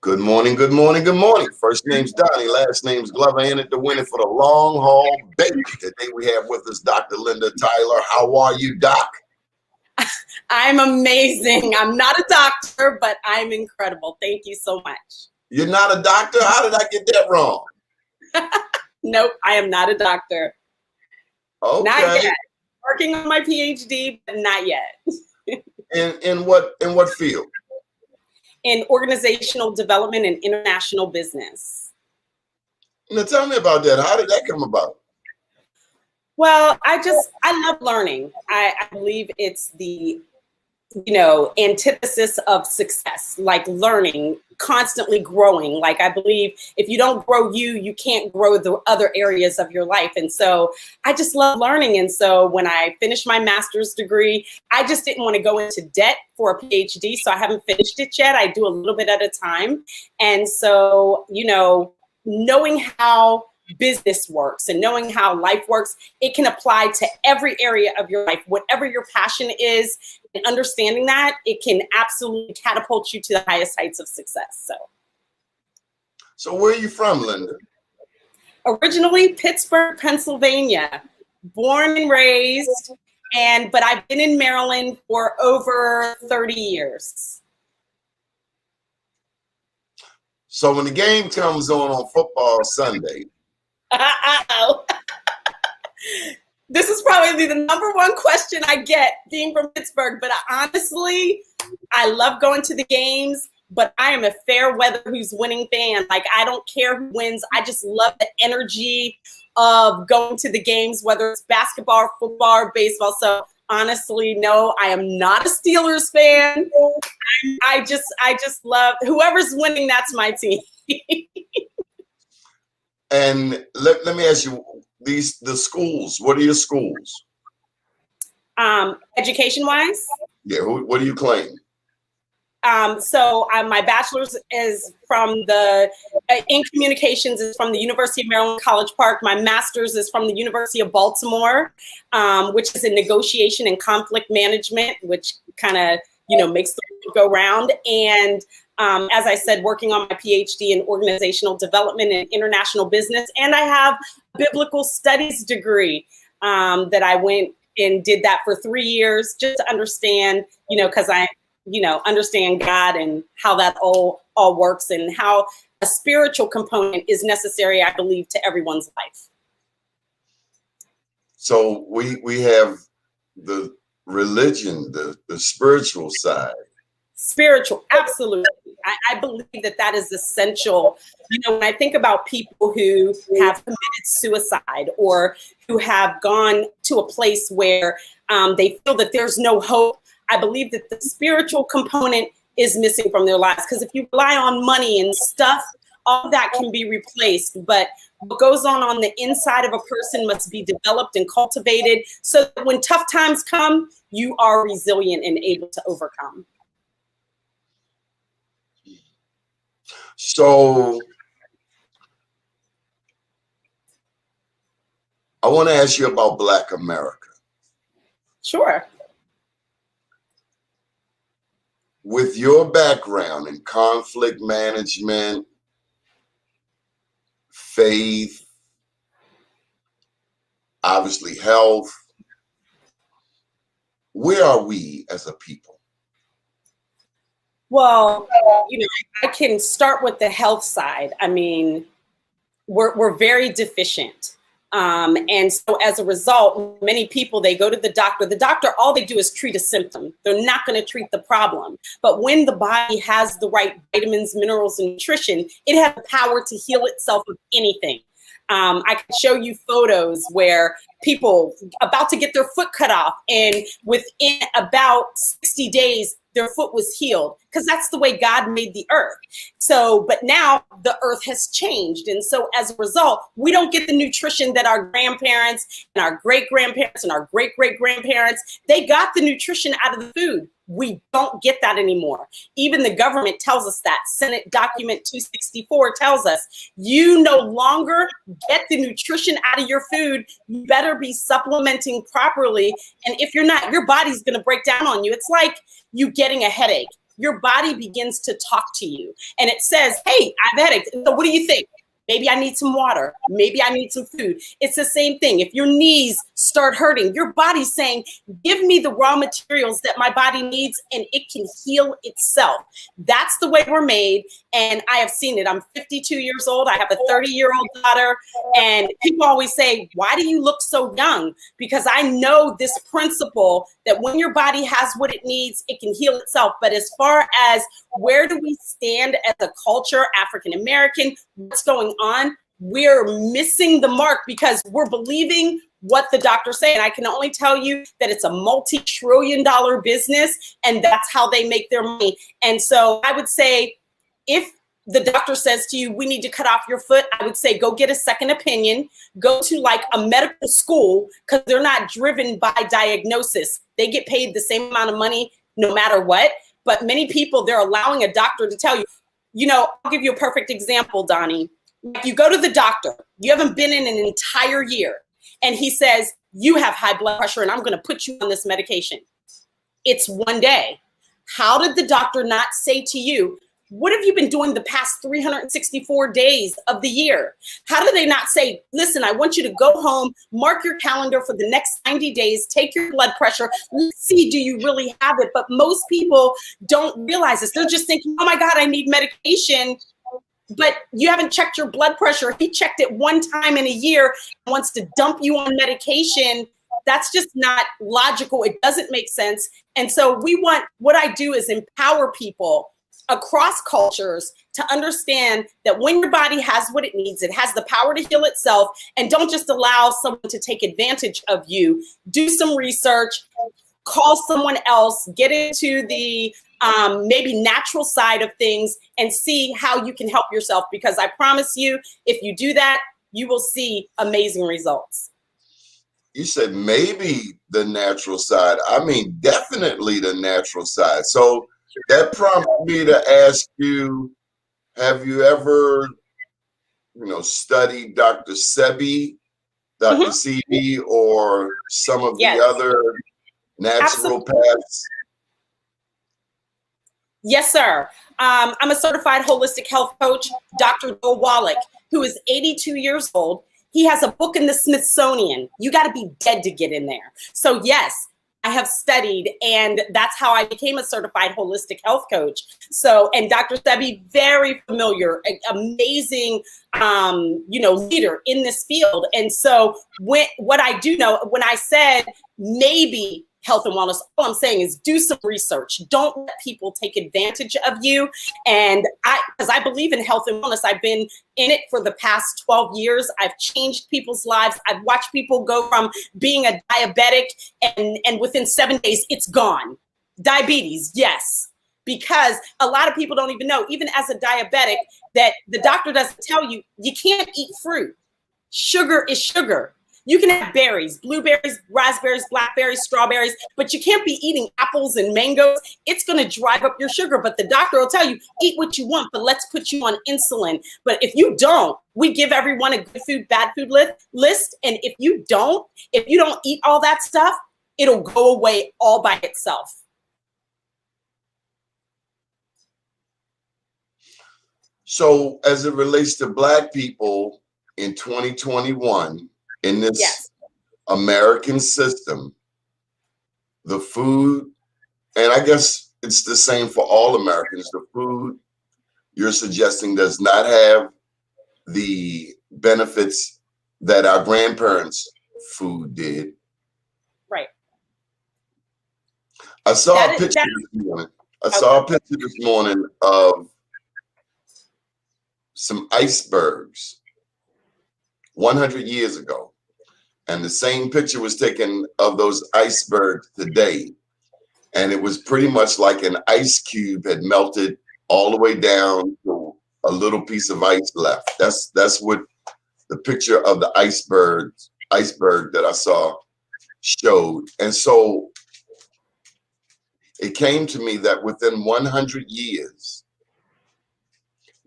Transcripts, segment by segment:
Good morning, good morning, good morning. First name's Donnie, last name's Glover, in it to win it for the long haul, baby. Today we have with us Dr. Linda Tyler. How are you, Doc? I'm amazing. I'm not a doctor, but I'm incredible. Thank you so much. You're not a doctor? How did I get that wrong? Nope, I am not a doctor. Okay. Not yet. Working on my PhD, but not yet. In what field? In organizational development and international business. Now tell me about that. How did that come about? Well, I love learning. I believe it's the, antithesis of success, like learning, constantly growing. Like I believe if you don't grow you can't grow the other areas of your life. And so I just love learning. And so when I finished my master's degree, I just didn't want to go into debt for a PhD. So I haven't finished it yet. I do a little bit at a time. And so, knowing how business works and knowing how life works, it can apply to every area of your life. Whatever your passion is, and understanding that, it can absolutely catapult you to the highest heights of success. So where are you from, Linda? Originally Pittsburgh, Pennsylvania, born and raised, but I've been in Maryland for over 30 years. So when the game comes on football Sunday, this is probably the number one question I get being from Pittsburgh, but honestly, I love going to the games, but I am a fair weather who's winning fan. Like, I don't care who wins. I just love the energy of going to the games, whether it's basketball, or football, or baseball. So honestly, no, I am not a Steelers fan. I just love whoever's winning. That's my team. And let me ask you, the schools, what are your schools? Education-wise? Yeah, what do you claim? So my bachelor's is from in communications is from the University of Maryland, College Park. My master's is from the University of Baltimore, which is in negotiation and conflict management, which kind of, makes the world go round. And as I said, working on my PhD in organizational development and international business. And I have a biblical studies degree that I went and did that for 3 years just to understand, because I understand God and how that all works and how a spiritual component is necessary, I believe, to everyone's life. So we have the religion, the spiritual side. Spiritual, absolutely. I believe that is essential. When I think about people who have committed suicide or who have gone to a place where they feel that there's no hope, I believe that the spiritual component is missing from their lives. Because if you rely on money and stuff, all that can be replaced. But what goes on the inside of a person must be developed and cultivated so that when tough times come, you are resilient and able to overcome. So I want to ask you about Black America. Sure. With your background in conflict management, faith, obviously health, where are we as a people? Well, I can start with the health side. I mean, we're very deficient. And so as a result, many people, they go to the doctor. The doctor, all they do is treat a symptom. They're not going to treat the problem. But when the body has the right vitamins, minerals, and nutrition, it has the power to heal itself of anything. I can show you photos where people about to get their foot cut off, and within about 60 days, their foot was healed, because that's the way God made the earth. So, but now the earth has changed. And so as a result, we don't get the nutrition that our grandparents and our great-grandparents and our great-great-grandparents, they got the nutrition out of the food. We don't get that anymore. Even the government tells us that. Senate Document 264 tells us you no longer get the nutrition out of your food. You better be supplementing properly. And if you're not, your body's going to break down on you. It's like you getting a headache. your body begins to talk to you and it says, hey, I have a headache. So what do you think? Maybe I need some water. Maybe I need some food. It's the same thing. If your knees start hurting, your body's saying, give me the raw materials that my body needs and it can heal itself. That's the way we're made. And I have seen it. I'm 52 years old. I have a 30-year-old daughter. And people always say, why do you look so young? Because I know this principle that when your body has what it needs, it can heal itself. But as far as where do we stand as a culture, African American, what's going on, we're missing the mark because we're believing what the doctors say. And I can only tell you that it's a multi-trillion-dollar business and that's how they make their money. And so I would say if the doctor says to you, we need to cut off your foot, I would say, go get a second opinion, go to like a medical school, because they're not driven by diagnosis. They get paid the same amount of money no matter what. But many people, they're allowing a doctor to tell you, you know, I'll give you a perfect example, Donnie. If you go to the doctor, you haven't been in an entire year, and he says, you have high blood pressure and I'm going to put you on this medication. It's one day. How did the doctor not say to you, what have you been doing the past 364 days of the year? How do they not say, listen, I want you to go home, mark your calendar for the next 90 days, take your blood pressure, let's see, do you really have it? But most people don't realize this. They're just thinking, oh my God, I need medication. But you haven't checked your blood pressure. He checked it one time in a year and wants to dump you on medication. That's just not logical. It doesn't make sense. And so what I do is empower people across cultures to understand that when your body has what it needs, it has the power to heal itself, and don't just allow someone to take advantage of you. Do some research, call someone else, get into the maybe natural side of things and see how you can help yourself, because I promise you, if you do that, you will see amazing results. You said maybe the natural side. I mean, definitely the natural side. So that prompted me to ask you, have you ever, studied Dr. Sebi, Dr. Sebi, or some of the other naturopaths? Yes, sir. I'm a certified holistic health coach, Dr. Joe Wallach, who is 82 years old. He has a book in the Smithsonian. You got to be dead to get in there. So yes, I have studied, and that's how I became a certified holistic health coach. So, and Dr. Sebi, very familiar, amazing, leader in this field. And so what I do know, when I said maybe health and wellness, all I'm saying is do some research. Don't let people take advantage of you. And because I believe in health and wellness, I've been in it for the past 12 years. I've changed people's lives. I've watched people go from being a diabetic and within 7 days, it's gone. Diabetes, yes. Because a lot of people don't even know, even as a diabetic, that the doctor doesn't tell you, you can't eat fruit. Sugar is sugar. You can have berries, blueberries, raspberries, blackberries, strawberries, but you can't be eating apples and mangoes. It's going to drive up your sugar. But the doctor will tell you, eat what you want, but let's put you on insulin. But if you don't, we give everyone a good food, bad food list. And if you don't eat all that stuff, it'll go away all by itself. So as it relates to Black people in 2021, in this American system, the food, and I guess it's the same for all Americans, the food you're suggesting does not have the benefits that our grandparents' food did. Right. I saw a picture this morning. I saw a picture this morning of some icebergs 100 years ago. And the same picture was taken of those icebergs today. And it was pretty much like an ice cube had melted all the way down to a little piece of ice left. That's what the picture of the iceberg that I saw showed. And so it came to me that within 100 years,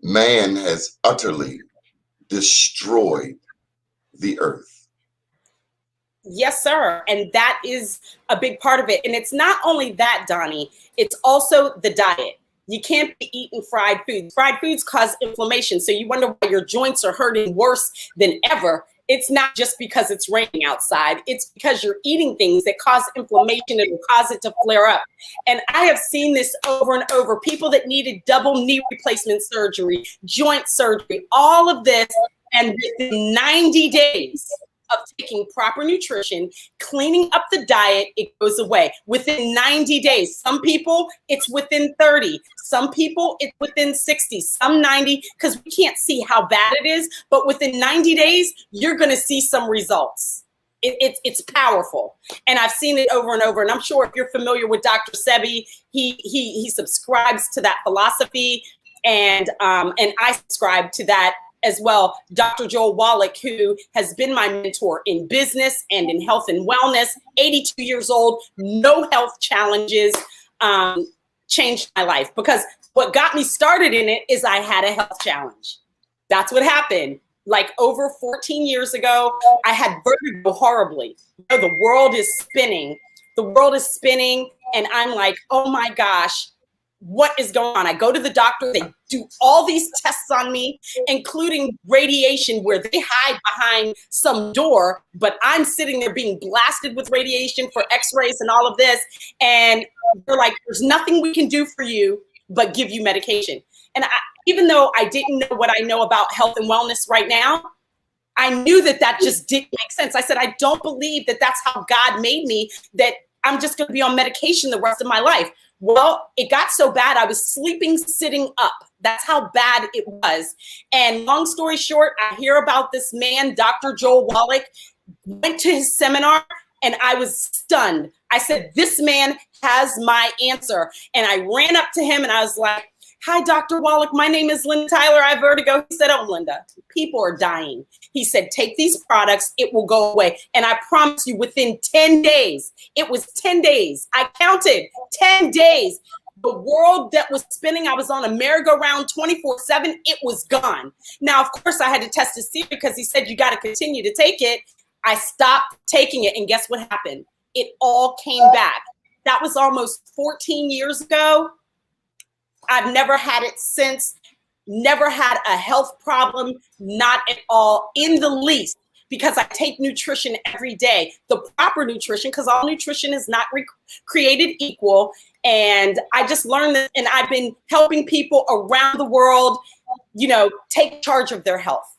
man has utterly destroyed the earth. Yes, sir. And that is a big part of it. And it's not only that, Donnie, it's also the diet. You can't be eating fried foods. Fried foods cause inflammation. So you wonder why your joints are hurting worse than ever. It's not just because it's raining outside. It's because you're eating things that cause inflammation and will cause it to flare up. And I have seen this over and over. People that needed double knee replacement surgery, joint surgery, all of this. And within 90 days of taking proper nutrition, cleaning up the diet, it goes away within 90 days. Some people, it's within 30. Some people, it's within 60, some 90, because we can't see how bad it is. But within 90 days, you're going to see some results. It's powerful. And I've seen it over and over. And I'm sure if you're familiar with Dr. Sebi, he subscribes to that philosophy. And I subscribe to that as well. Dr. Joel Wallach, who has been my mentor in business and in health and wellness, 82 years old, no health challenges, changed my life. Because what got me started in it is I had a health challenge. That's what happened. Like over 14 years ago, I had vertigo horribly. You know, the world is spinning. The world is spinning. And I'm like, oh my gosh, what is going on? I go to the doctor, they do all these tests on me, including radiation, where they hide behind some door, but I'm sitting there being blasted with radiation for x-rays and all of this. And they're like, there's nothing we can do for you but give you medication. And even though I didn't know what I know about health and wellness right now, I knew that just didn't make sense. I said, I don't believe that that's how God made me, that I'm just going to be on medication the rest of my life. Well, it got so bad, I was sleeping, sitting up. That's how bad it was. And long story short, I hear about this man, Dr. Joel Wallach, went to his seminar, and I was stunned. I said, this man has my answer. And I ran up to him and I was like, hi, Dr. Wallach, my name is Linda Tyler. I have vertigo. He said, oh, Linda, people are dying. He said, take these products. It will go away. And I promise you, within 10 days, it was 10 days. I counted 10 days. The world that was spinning, I was on a merry-go-round 24/7. It was gone. Now, of course, I had to test his theory because he said, you got to continue to take it. I stopped taking it. And guess what happened? It all came back. That was almost 14 years ago. I've never had it since, never had a health problem, not at all, in the least, because I take nutrition every day, the proper nutrition, because all nutrition is not created equal. And I just learned that, and I've been helping people around the world, you know, take charge of their health.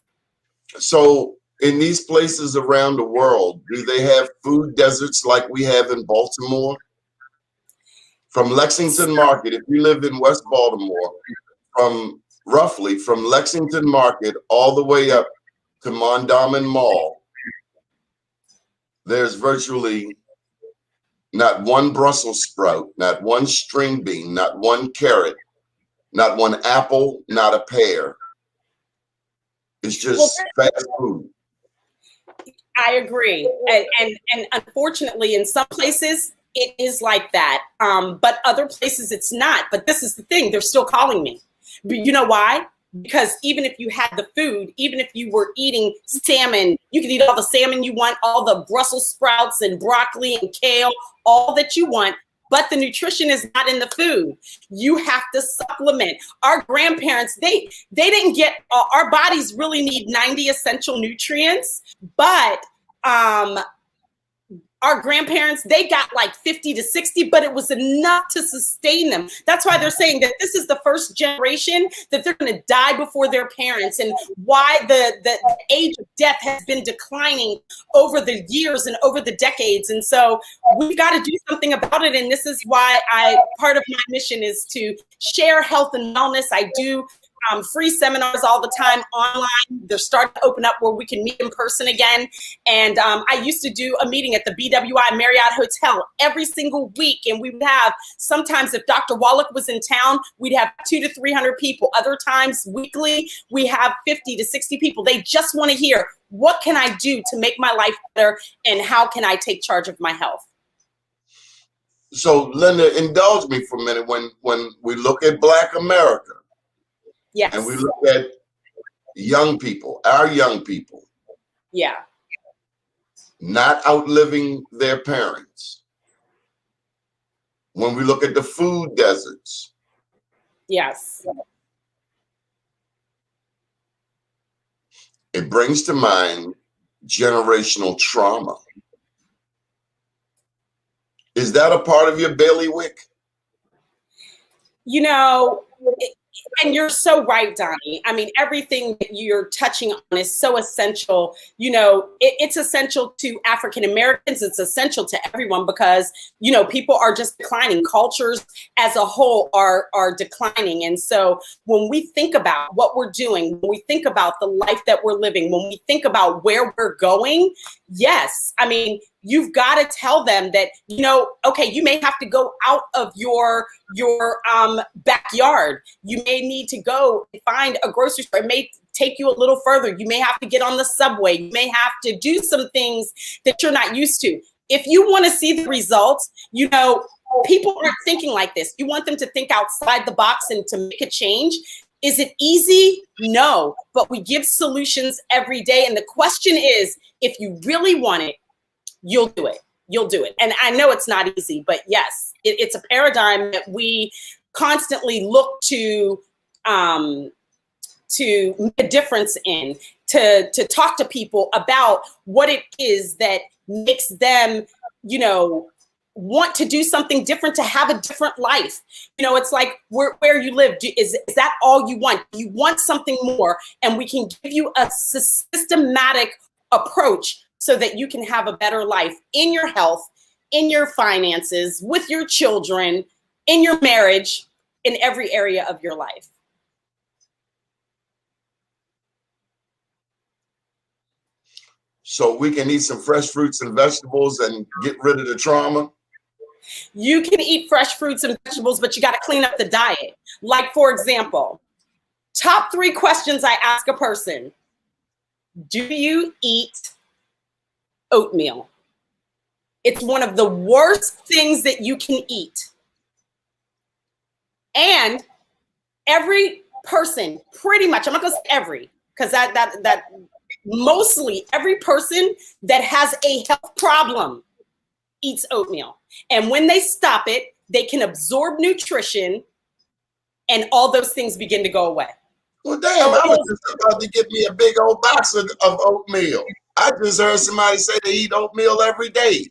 So in these places around the world, do they have food deserts like we have in Baltimore? From Lexington Market, if you live in West Baltimore, from Lexington Market all the way up to Mondawmin Mall, there's virtually not one Brussels sprout, not one string bean, not one carrot, not one apple, not a pear. It's just fast food. I agree. And unfortunately, in some places, it is like that. But other places, it's not. But this is the thing. They're still calling me. But you know why? Because even if you had the food, even if you were eating salmon, you could eat all the salmon you want, all the Brussels sprouts and broccoli and kale, all that you want. But the nutrition is not in the food. You have to supplement. Our grandparents, they didn't get, our bodies really need 90 essential nutrients, but our grandparents, they got like 50 to 60, but it was enough to sustain them. That's why they're saying that this is the first generation that they're going to die before their parents, and why the age of death has been declining over the years and over the decades. And so we've got to do something about it. And this is why part of my mission is to share health and wellness. I do free seminars all the time online. They're starting to open up where we can meet in person again. And I used to do a meeting at the BWI Marriott Hotel every single week. And we would have, sometimes if Dr. Wallach was in town, we'd have 200 to 300 people. Other times weekly, we have 50 to 60 people. They just want to hear, what can I do to make my life better? And how can I take charge of my health? So Linda, indulge me for a minute. When we look at Black America, yes, and we look at young people, our young people, yeah, not outliving their parents. When we look at the food deserts, Yes. It brings to mind generational trauma. Is that a part of your bailiwick? You know, and you're so right, Donnie. I mean, everything that you're touching on is so essential. You know, it's essential to African Americans. It's essential to everyone because, you know, people are just declining. Cultures as a whole are declining. And so when we think about what we're doing, when we think about the life that we're living, when we think about where we're going, yes, I mean, you've got to tell them that, you know, okay, you may have to go out of your backyard. You may need to go and find a grocery store. It may take you a little further. You may have to get on the subway. You may have to do some things that you're not used to. If you want to see the results, you know, people aren't thinking like this. You want them to think outside the box and to make a change. Is it easy? No, but we give solutions every day. And the question is, if you really want it, you'll do it. You'll do it. And I know it's not easy, but yes, it's a paradigm that we constantly look to make a difference in, to talk to people about what it is that makes them, you know, want to do something different, to have a different life. You know, it's like where you live. Is that all you want? You want something more, and we can give you a systematic approach so that you can have a better life in your health, in your finances, with your children, in your marriage, in every area of your life. So we can eat some fresh fruits and vegetables and get rid of the trauma? You can eat fresh fruits and vegetables, but you got to clean up the diet. Like, for example, top 3 questions I ask a person. Do you eat oatmeal? It's one of the worst things that you can eat. And every person, pretty much, I'm not gonna say every, because that mostly every person that has a health problem eats oatmeal. And when they stop it, they can absorb nutrition and all those things begin to go away. Well, damn, I was just about to get me a big old box of oatmeal. I just heard somebody say they eat oatmeal every day.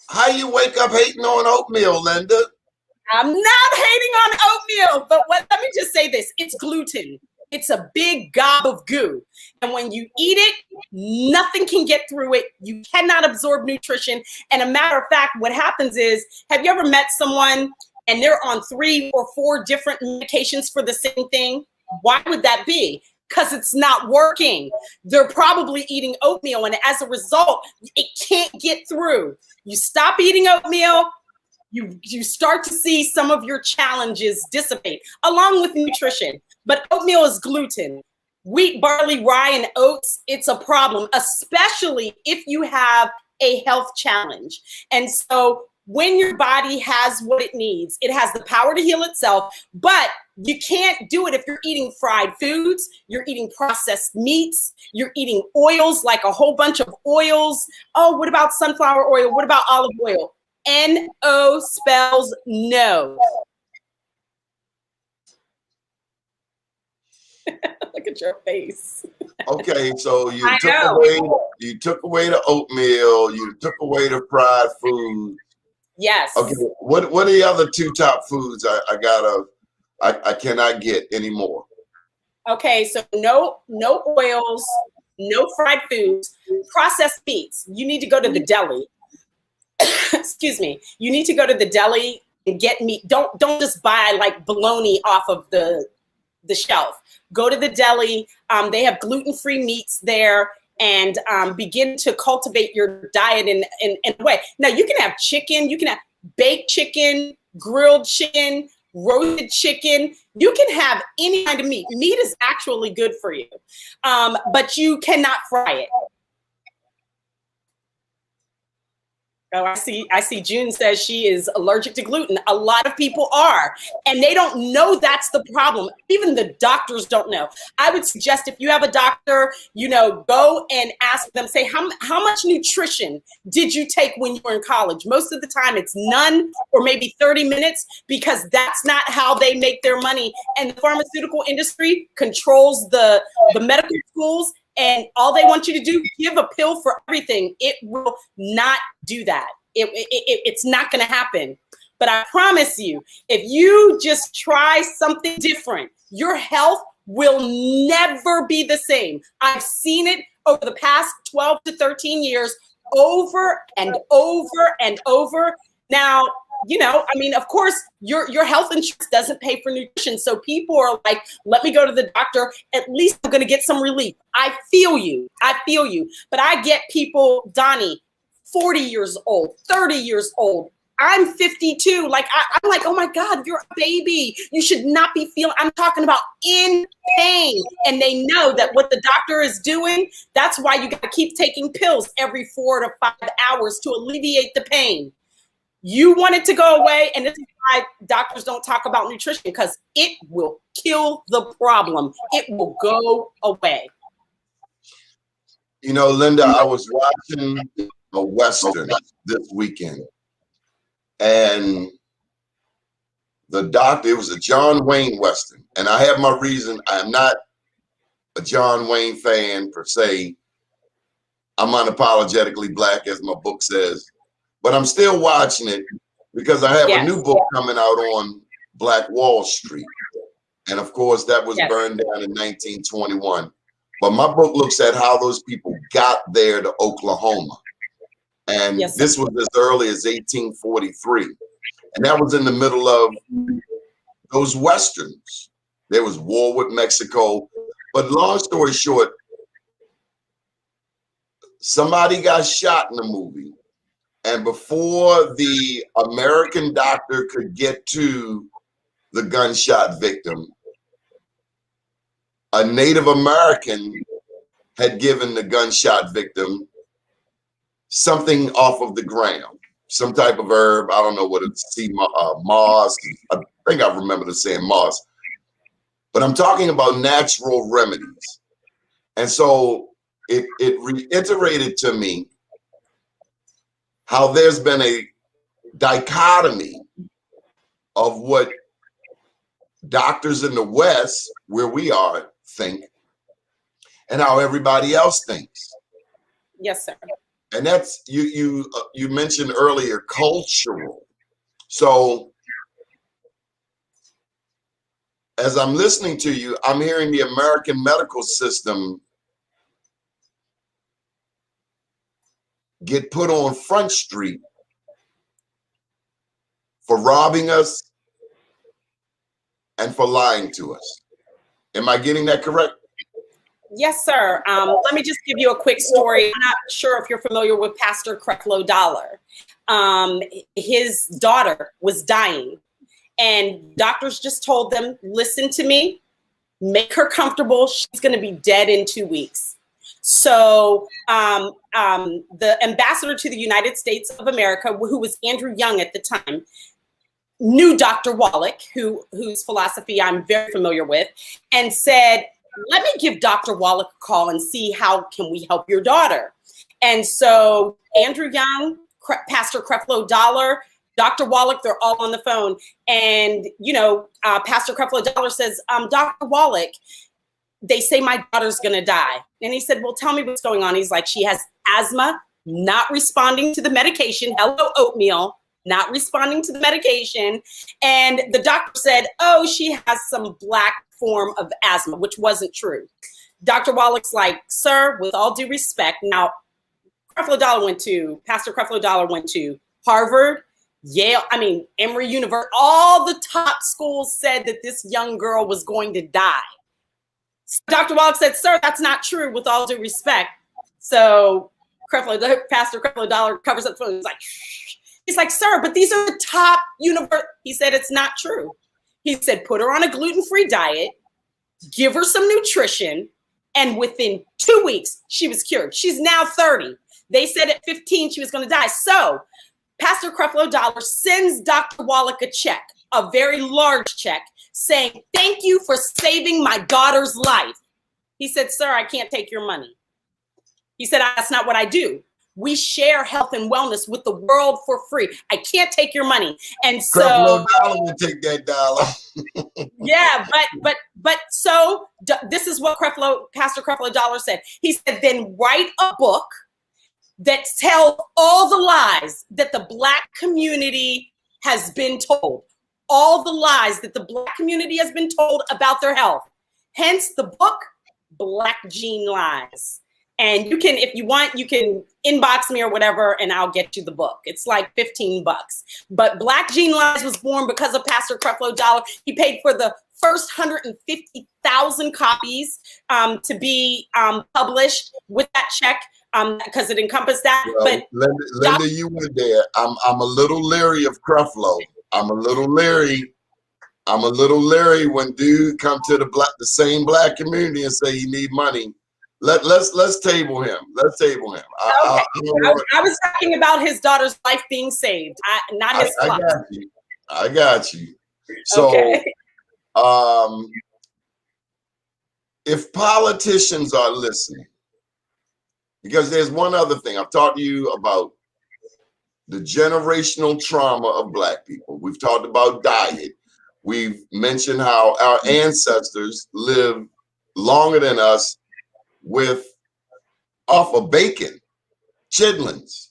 How you wake up hating on oatmeal, Linda? I'm not hating on oatmeal, but let me just say this. It's gluten. It's a big gob of goo. And when you eat it, nothing can get through it. You cannot absorb nutrition. And a matter of fact, what happens is, have you ever met someone and they're on 3 or 4 different medications for the same thing? Why would that be? Because it's not working. They're probably eating oatmeal, and as a result, it can't get through. You stop eating oatmeal, you start to see some of your challenges dissipate, along with nutrition. But oatmeal is gluten. Wheat, barley, rye, and oats, it's a problem, especially if you have a health challenge. And so when your body has what it needs, it has the power to heal itself, but you can't do it if you're eating fried foods, you're eating processed meats, you're eating oils, like a whole bunch of oils. Oh, what about sunflower oil? What about olive oil? N-O spells no. Look at your face. Okay, so you took away the oatmeal, you took away the fried food. Yes. Okay, what are the other 2 top foods I cannot get anymore? Okay, so no oils, no fried foods, processed meats. You need to go to the deli. Excuse me. You need to go to the deli and get meat. Don't just buy like bologna off of the shelf. Go to the deli. They have gluten-free meats there, and begin to cultivate your diet in a way. Now, you can have chicken. You can have baked chicken, grilled chicken, roasted chicken. You can have any kind of meat. Meat is actually good for you, but you cannot fry it. Oh, I see June says she is allergic to gluten. A lot of people are, and they don't know that's the problem. Even the doctors don't know. I would suggest if you have a doctor, go and ask them, say, how much nutrition did you take when you were in college? Most of the time it's none or maybe 30 minutes, because that's not how they make their money. And the pharmaceutical industry controls the medical schools. And all they want you to do, give a pill for everything. It will not do that. It's not going to happen. But I promise you, if you just try something different, your health will never be the same. I've seen it over the past 12 to 13 years, over and over and over. Now, of course, your health insurance doesn't pay for nutrition. So people are like, let me go to the doctor. At least I'm going to get some relief. I feel you. But I get people, Donnie, 40 years old, 30 years old. I'm 52. Like, I'm like, oh my God, you're a baby. You should not be feeling, I'm talking about in pain. And they know that what the doctor is doing, that's why you got to keep taking pills every 4 to 5 hours to alleviate the pain. You want it to go away, and this is why doctors don't talk about nutrition, because it will kill the problem. It will go away. Linda, I was watching a Western this weekend, and the doctor, it was a John Wayne Western, and I have my reason. I'm not a John Wayne fan per se. I'm unapologetically Black, as my book says. But I'm still watching it because I have a new book coming out on Black Wall Street. And of course, that was burned down in 1921. But my book looks at how those people got there to Oklahoma. And this was as early as 1843. And that was in the middle of those Westerns. There was war with Mexico. But long story short, somebody got shot in the movie. And before the American doctor could get to the gunshot victim, a Native American had given the gunshot victim something off of the ground, some type of herb. I don't know what it's, moss. I think I remember the saying moss. But I'm talking about natural remedies. And so it reiterated to me how there's been a dichotomy of what doctors in the West, where we are, think, and how everybody else thinks. Yes, sir. And that's, you mentioned earlier, cultural. So as I'm listening to you, I'm hearing the American medical system get put on Front Street for robbing us and for lying to us. Am I getting that correct? Yes, sir. Let me just give you a quick story. I'm not sure if you're familiar with Pastor Creflo Dollar. His daughter was dying, and doctors just told them, listen to me, make her comfortable. She's going to be dead in 2 weeks. So the ambassador to the United States of America, who was Andrew Young at the time, knew Dr. Wallach, whose philosophy I'm very familiar with, and said, let me give Dr. Wallach a call and see how can we help your daughter. And so Andrew Young, Pastor Creflo Dollar, Dr. Wallach, they're all on the phone. And, Pastor Creflo Dollar says, Dr. Wallach, they say my daughter's going to die. And he said, well, tell me what's going on. He's like, she has asthma, not responding to the medication. Hello, oatmeal, not responding to the medication. And the doctor said, oh, she has some black form of asthma, which wasn't true. Dr. Wallach's like, sir, with all due respect. Now, Pastor Creflo Dollar went to Harvard, Yale, Emory University. All the top schools said that this young girl was going to die. Dr. Wallach said, sir, that's not true, with all due respect. So Pastor Creflo Dollar covers up the phone. He's like, shh. He's like, sir, but these are the top universities. He said, it's not true. He said, put her on a gluten-free diet, give her some nutrition, and within 2 weeks, she was cured. She's now 30. They said at 15 she was going to die. So Pastor Creflo Dollar sends Dr. Wallach a check, a very large check, saying, thank you for saving my daughter's life. He said, sir, I can't take your money. He said, that's not what I do. We share health and wellness with the world for free. I can't take your money. And so Creflo Dollar will take that dollar. yeah, but so this is what Pastor Creflo Dollar said. He said, then write a book that tells all the lies that the Black community has been told. All the lies that the Black community has been told about their health. Hence the book, Black Gene Lies. And you can, if you want, you can inbox me or whatever, and I'll get you the book. It's like $15. But Black Gene Lies was born because of Pastor Creflo Dollar. He paid for the first 150,000 copies to be published with that check because it encompassed that. Well, but Linda, you were there. I'm a little leery of Creflo. I'm a little leery when dude come to the same Black community and say you need money. Let's table him. Let's table him. Okay. I was talking about his daughter's life being saved, not his life. I got you. So, okay. If politicians are listening, because there's one other thing. I've talked to you about the generational trauma of Black people. We've talked about diet. We've mentioned how our ancestors lived longer than us off of bacon, chitlins.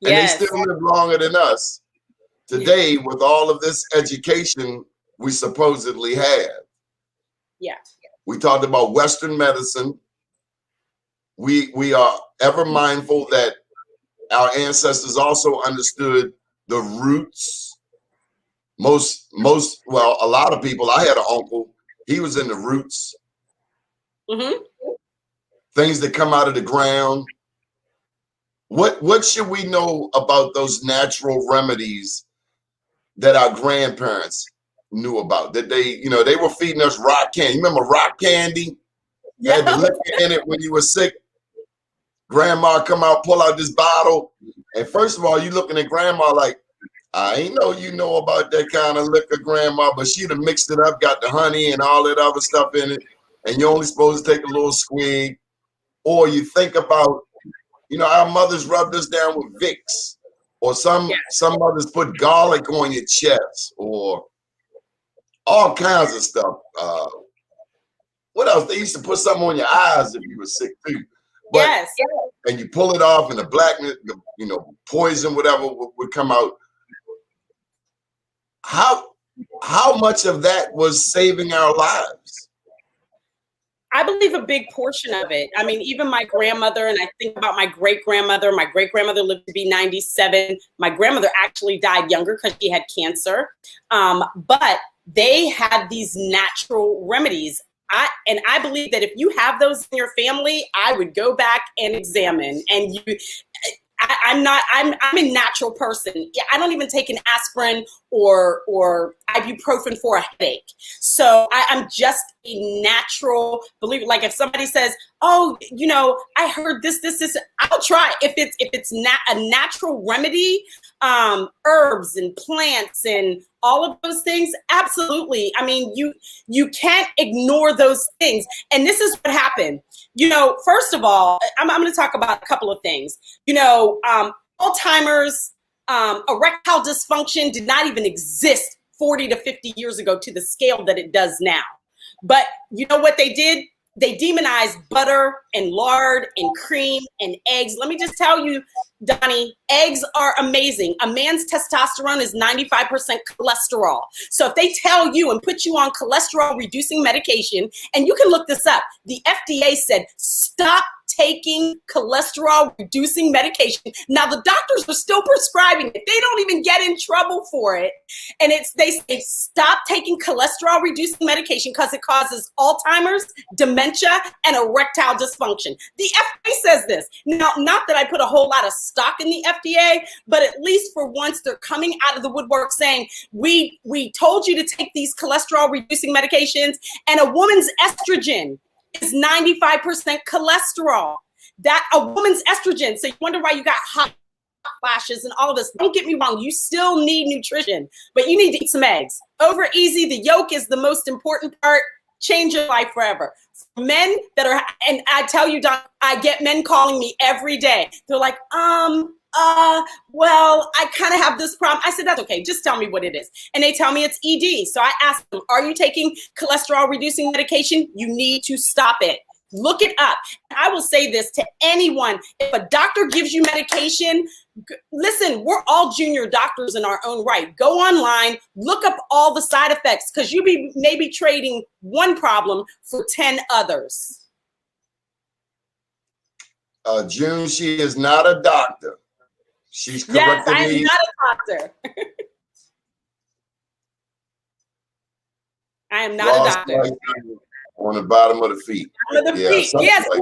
And Yes. they still live longer than us today with all of this education we supposedly have. Yeah. We talked about Western medicine. We are ever mindful that our ancestors also understood the roots. Well, a lot of people, I had an uncle, he was in the roots. Mm-hmm. Things that come out of the ground. What should we know about those natural remedies that our grandparents knew about? That they were feeding us rock candy. You remember rock candy? Yeah. Had the liquor in it when you were sick. Grandma come out, pull out this bottle. And first of all, you looking at grandma like, I ain't know you know about that kind of liquor, grandma, but she'd have mixed it up, got the honey and all that other stuff in it. And you're only supposed to take a little swig. Or you think about, our mothers rubbed us down with Vicks. Or some mothers put garlic on your chest, or all kinds of stuff. What else? They used to put something on your eyes if you were sick too. But, yes. And you pull it off, and the blackness, poison, whatever would come out. How much of that was saving our lives? I believe a big portion of it. I mean, even my grandmother, and I think about my great-grandmother. My great-grandmother lived to be 97. My grandmother actually died younger because she had cancer. But they had these natural remedies. I believe that if you have those in your family, I would go back and examine. And I'm a natural person. I don't even take an aspirin or ibuprofen for a headache. So I'm just a natural believer. Like if somebody says, oh, I heard this, I'll try. If it's not a natural remedy, herbs and plants and all of those things, absolutely. I mean, you can't ignore those things. And this is what happened. First of all, I'm going to talk about a couple of things. Alzheimer's, erectile dysfunction did not even exist 40 to 50 years ago to the scale that it does now. But you know what they did? They demonized butter and lard and cream and eggs. Let me just tell you, Donnie, eggs are amazing. A man's testosterone is 95% cholesterol. So if they tell you and put you on cholesterol reducing medication, and you can look this up, the FDA said, stop taking cholesterol reducing medication. Now the doctors are still prescribing it. They don't even get in trouble for it. And they say, stop taking cholesterol reducing medication because it causes Alzheimer's, dementia, and erectile dysfunction. The FDA says this. Now, not that I put a whole lot of stock in the FDA, but at least for once they're coming out of the woodwork saying, we told you to take these cholesterol reducing medications, and a woman's estrogen is 95% cholesterol. that a woman's estrogen. So you wonder why you got hot flashes and all of this. Don't get me wrong, you still need nutrition, but you need to eat some eggs. Over easy, the yolk is the most important part. Change your life forever. Men that are, and I tell you, Don, I get men calling me every day. They're like, well, I kind of have this problem. I said, that's okay. Just tell me what it is. And they tell me it's ED. So I ask them, are you taking cholesterol reducing medication? You need to stop it. Look it up. I will say this to anyone. If a doctor gives you medication, listen, we're all junior doctors in our own right. Go online, look up all the side effects, because you may be trading one problem for 10 others. June, she is not a doctor. She's corrected Yes, I am me. not a doctor. I am not a doctor. On the bottom of the feet. Yes, like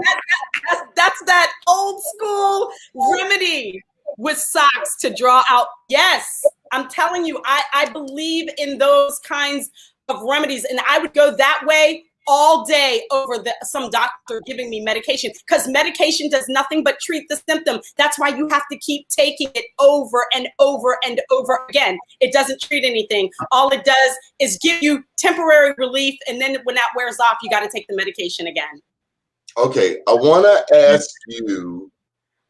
that's that old school remedy with socks to draw out. Yes, I'm telling you, I believe in those kinds of remedies, and I would go that way all day over some doctor giving me medication, because medication does nothing but treat the symptom. That's why you have to keep taking it over and over and over again. It doesn't treat anything. All it does is give you temporary relief, and then when that wears off, you got to take the medication again. Okay, I want to ask you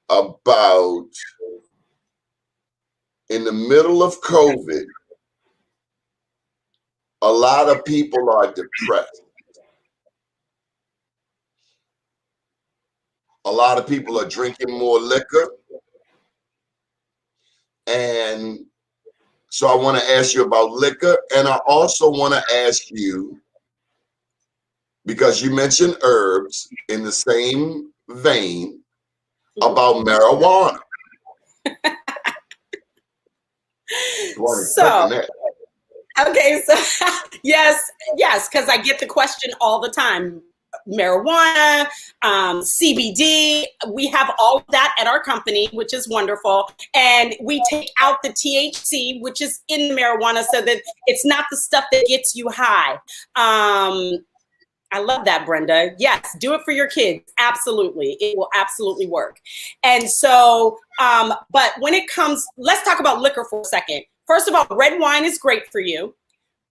about, in the middle of COVID, a lot of people are depressed. A lot of people are drinking more liquor. And so I want to ask you about liquor. And I also want to ask you, because you mentioned herbs in the same vein, about marijuana. Okay, so yes, because I get the question all the time. Marijuana, CBD, we have all of that at our company, which is wonderful. And we take out the THC, which is in marijuana, so that it's not the stuff that gets you high. I love that, Brenda. Yes, do it for your kids. Absolutely. It will absolutely work. And so, but when it comes, let's talk about liquor for a second. First of all, red wine is great for you.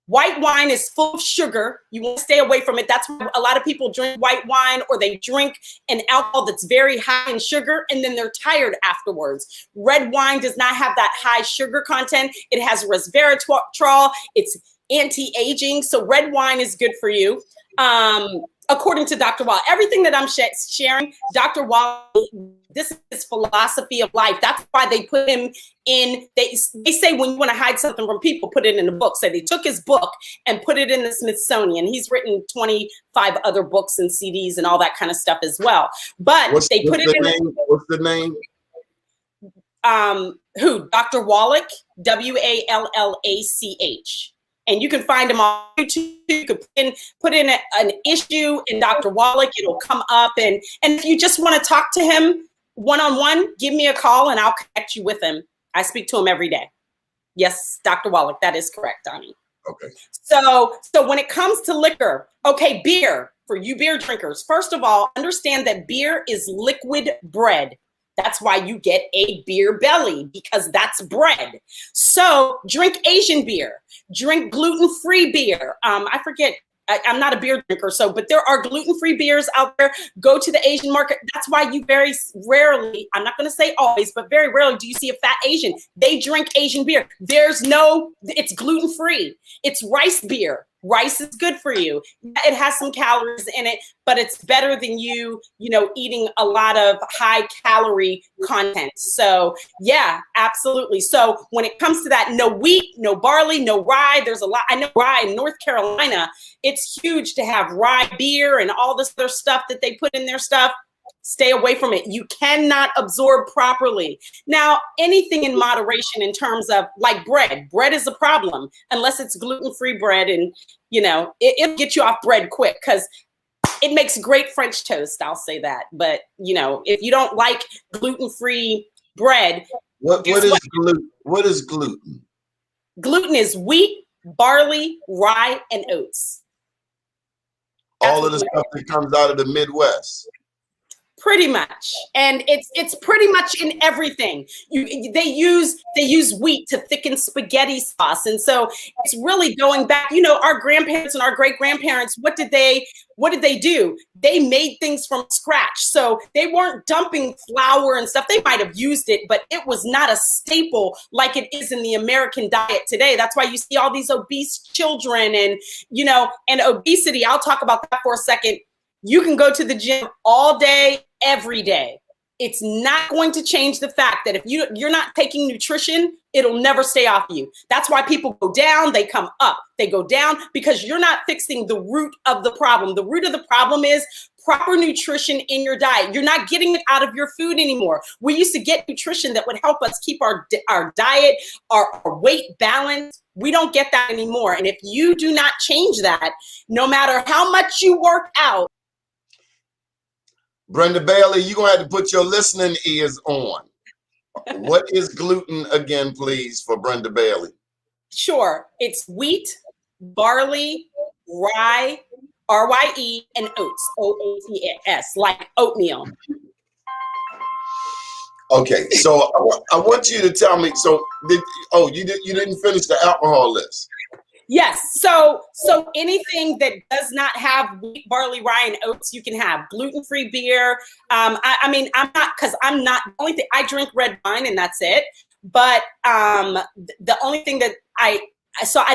White wine is full of sugar. You want to stay away from it. That's why a lot of people drink white wine, or they drink an alcohol that's very high in sugar, and then they're tired afterwards. Red wine does not have that high sugar content. It has resveratrol. It's anti-aging. So red wine is good for you. According to Dr. Wall, everything that I'm sharing, Dr. Wall, this is his philosophy of life. That's why they put him in, they say when you want to hide something from people, put it in a book. So they took his book and put it in the Smithsonian. He's written 25 other books and CDs and all that kind of stuff as well. But what's the name? Who? Dr. Wallach, W-A-L-L-A-C-H. And you can find him on YouTube. You could put in an issue in Dr. Wallach. It'll come up. And if you just want to talk to him one-on-one, give me a call and I'll connect you with him. I speak to him every day. Yes, Dr. Wallach, that is correct, Donnie. Okay. So when it comes to liquor, okay, beer, for you beer drinkers, first of all, understand that beer is liquid bread. That's why you get a beer belly, because that's bread. So drink Asian beer, drink gluten-free beer. I forget, I'm not a beer drinker, but there are gluten-free beers out there. Go to the Asian market. That's why you very rarely, I'm not going to say always, but very rarely do you see a fat Asian. They drink Asian beer. It's gluten-free. It's rice beer. Rice is good for you. It has some calories in it, but it's better than you eating a lot of high calorie content. So yeah, absolutely. So when it comes to that, no wheat, no barley, no rye. There's a lot. I know rye in North Carolina, it's huge to have rye beer and all this other stuff that they put in their stuff. Stay away from it. You cannot absorb properly. Now, anything in moderation in terms of like bread. Bread is a problem unless it's gluten-free bread, and it'll get you off bread quick because it makes great French toast. I'll say that. But if you don't like gluten-free bread, what is gluten? Gluten is wheat, barley, rye, and oats. All of the stuff that comes out of the Midwest. Pretty much, and it's pretty much in everything. They use wheat to thicken spaghetti sauce, and so it's really going back. Our grandparents and our great grandparents. What did they do? They made things from scratch, so they weren't dumping flour and stuff. They might have used it, but it was not a staple like it is in the American diet today. That's why you see all these obese children, and obesity. I'll talk about that for a second. You can go to the gym all day, every day. It's not going to change the fact that if you're not taking nutrition, it'll never stay off you. That's why people go down, they come up. They go down because you're not fixing the root of the problem. The root of the problem is proper nutrition in your diet. You're not getting it out of your food anymore. We used to get nutrition that would help us keep our diet, our weight balanced. We don't get that anymore. And if you do not change that, no matter how much you work out, Brenda Bailey, you're going to have to put your listening ears on. What is gluten again, please, for Brenda Bailey? Sure. It's wheat, barley, rye, R-Y-E, and oats, O-A-T-S, like oatmeal. Okay, so I want you to tell me, so you didn't finish the alcohol list. Yes. So anything that does not have wheat, barley, rye, and oats, you can have gluten-free beer. I'm not the only thing. I drink red wine and that's it. But the only thing that I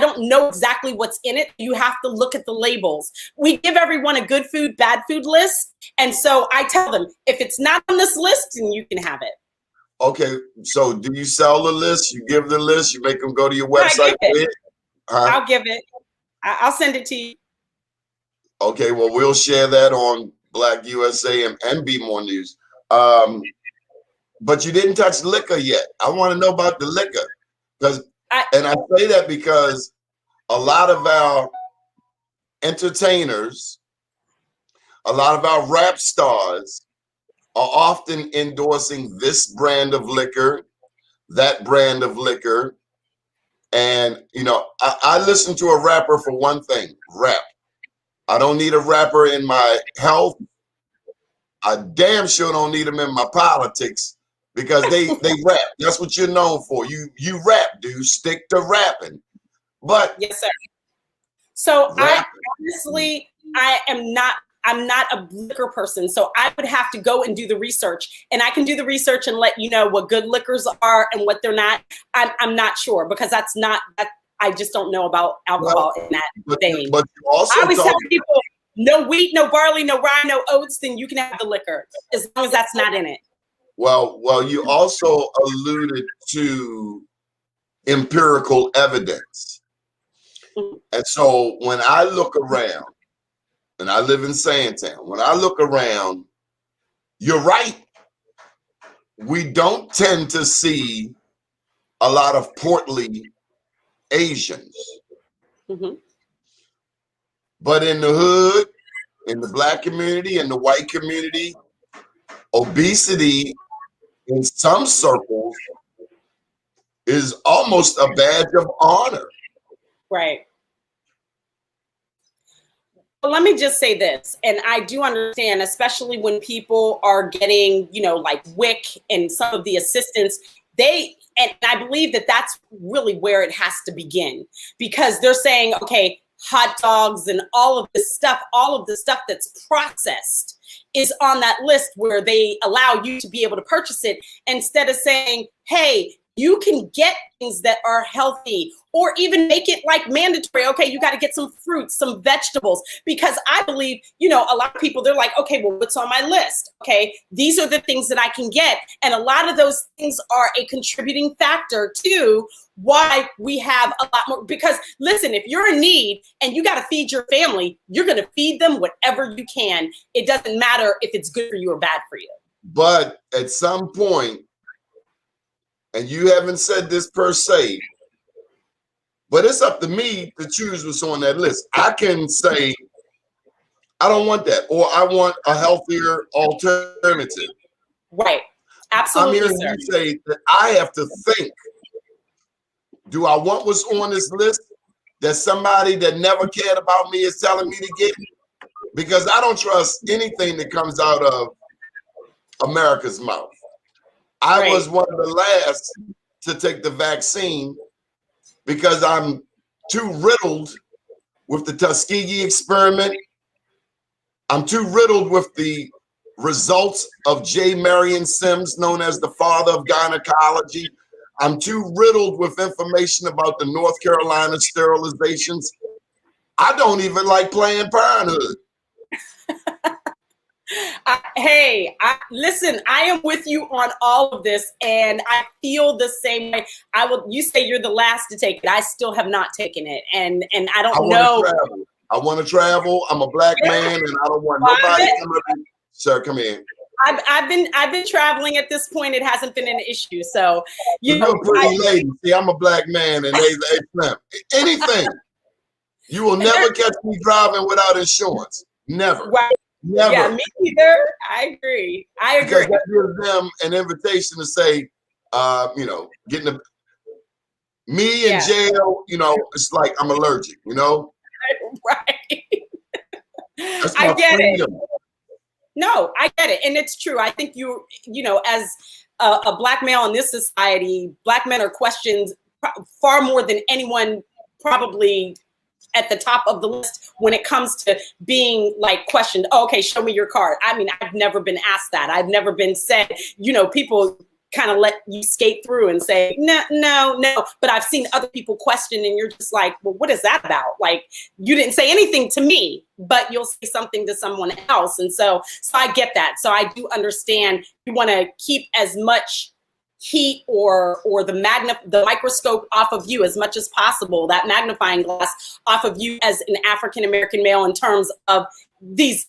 don't know exactly what's in it. You have to look at the labels. We give everyone a good food, bad food list. And so I tell them, if it's not on this list, then you can have it. Okay. So do you sell the list? You give the list? You make them go to your website? I'll give it. I'll send it to you. Okay, well, we'll share that on Black USA and Be More News. But you didn't touch liquor yet. I want to know about the liquor. And I say that because a lot of our entertainers, a lot of our rap stars are often endorsing this brand of liquor, that brand of liquor. And, I listen to a rapper for one thing, rap. I don't need a rapper in my health. I damn sure don't need them in my politics because they rap. That's what you're known for. You rap, dude. Stick to rapping. But yes, sir. So I'm not a liquor person, so I would have to go and do the research, and I can do the research and let you know what good liquors are and what they're not. I'm not sure because that's not. I just don't know about alcohol in that vein. But you also I always tell people, no wheat, no barley, no rye, no oats, then you can have the liquor as long as that's not in it. Well, you also alluded to empirical evidence, and so when I look around. And I live in Sandtown. When I look around, you're right. We don't tend to see a lot of portly Asians. Mm-hmm. But in the hood, in the Black community, in the white community, obesity in some circles is almost a badge of honor. Right. Let me just say this, and I do understand, especially when people are getting, like WIC and some of the assistance, and I believe that that's really where it has to begin, because they're saying, okay, hot dogs and all of the stuff that's processed is on that list where they allow you to be able to purchase it, instead of saying, hey, you can get things that are healthy, or even make it like mandatory. Okay, you got to get some fruits, some vegetables, because I believe, a lot of people, they're like, okay, well, what's on my list? Okay, these are the things that I can get. And a lot of those things are a contributing factor to why we have a lot more, because listen, if you're in need and you got to feed your family, you're going to feed them whatever you can. It doesn't matter if it's good for you or bad for you. But at some point, and you haven't said this per se, but it's up to me to choose what's on that list. I can say, I don't want that, or I want a healthier alternative. Right. Absolutely. I'm hearing you say that I have to think, do I want what's on this list that somebody that never cared about me is telling me to get? Because I don't trust anything that comes out of America's mouth. I Right. was one of the last to take the vaccine because I'm too riddled with the Tuskegee experiment. I'm too riddled with the results of J. Marion Sims, known as the father of gynecology. I'm too riddled with information about the North Carolina sterilizations. I don't even like Planned Parenthood. Listen, I am with you on all of this, and I feel the same way. You say you're the last to take it. I still have not taken it, and I don't know. I want to travel. I'm a black man, and I don't want nobody to come up. Sir, come in. I've been traveling at this point. It hasn't been an issue. So you're a pretty lady. See, I'm a black man, and they anything. You will never catch me driving without insurance. Never. Right. Never. Yeah, me either. I agree. Because that gives them an invitation to say, getting me in jail, it's like I'm allergic, Right. That's my I get freedom. it. No, I get it. And it's true. I think as a black male in this society, black men are questioned far more than anyone probably at the top of the list when it comes to being like questioned. Oh, okay, show me your card. I mean, I've never been asked that. I've never been said, people kind of let you skate through and say, no. But I've seen other people question, and you're just like, well, what is that about? Like, you didn't say anything to me, but you'll say something to someone else. And so I get that. So I do understand you want to keep as much heat or the microscope off of you as much as possible, that magnifying glass off of you as an African-American male in terms of these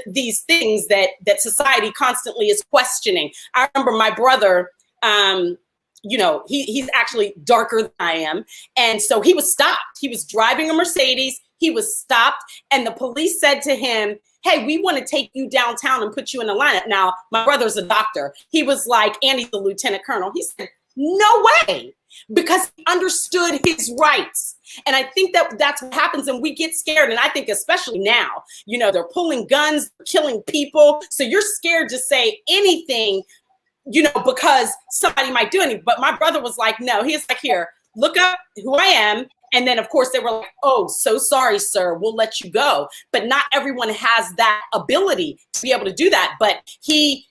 these things that society constantly is questioning. I remember my brother, he's actually darker than I am. And so he was stopped. He was driving a Mercedes. He was stopped, and the police said to him, hey, we want to take you downtown and put you in a lineup. Now, my brother's a doctor. He was like, and he's a lieutenant colonel. He said, no way, because he understood his rights. And I think that's what happens, and we get scared. And I think especially now, they're pulling guns, killing people. So you're scared to say anything, because somebody might do anything. But my brother was like, no, he's like, here, look up who I am. And then, of course, they were like, oh, so sorry, sir, we'll let you go. But not everyone has that ability to be able to do that. But he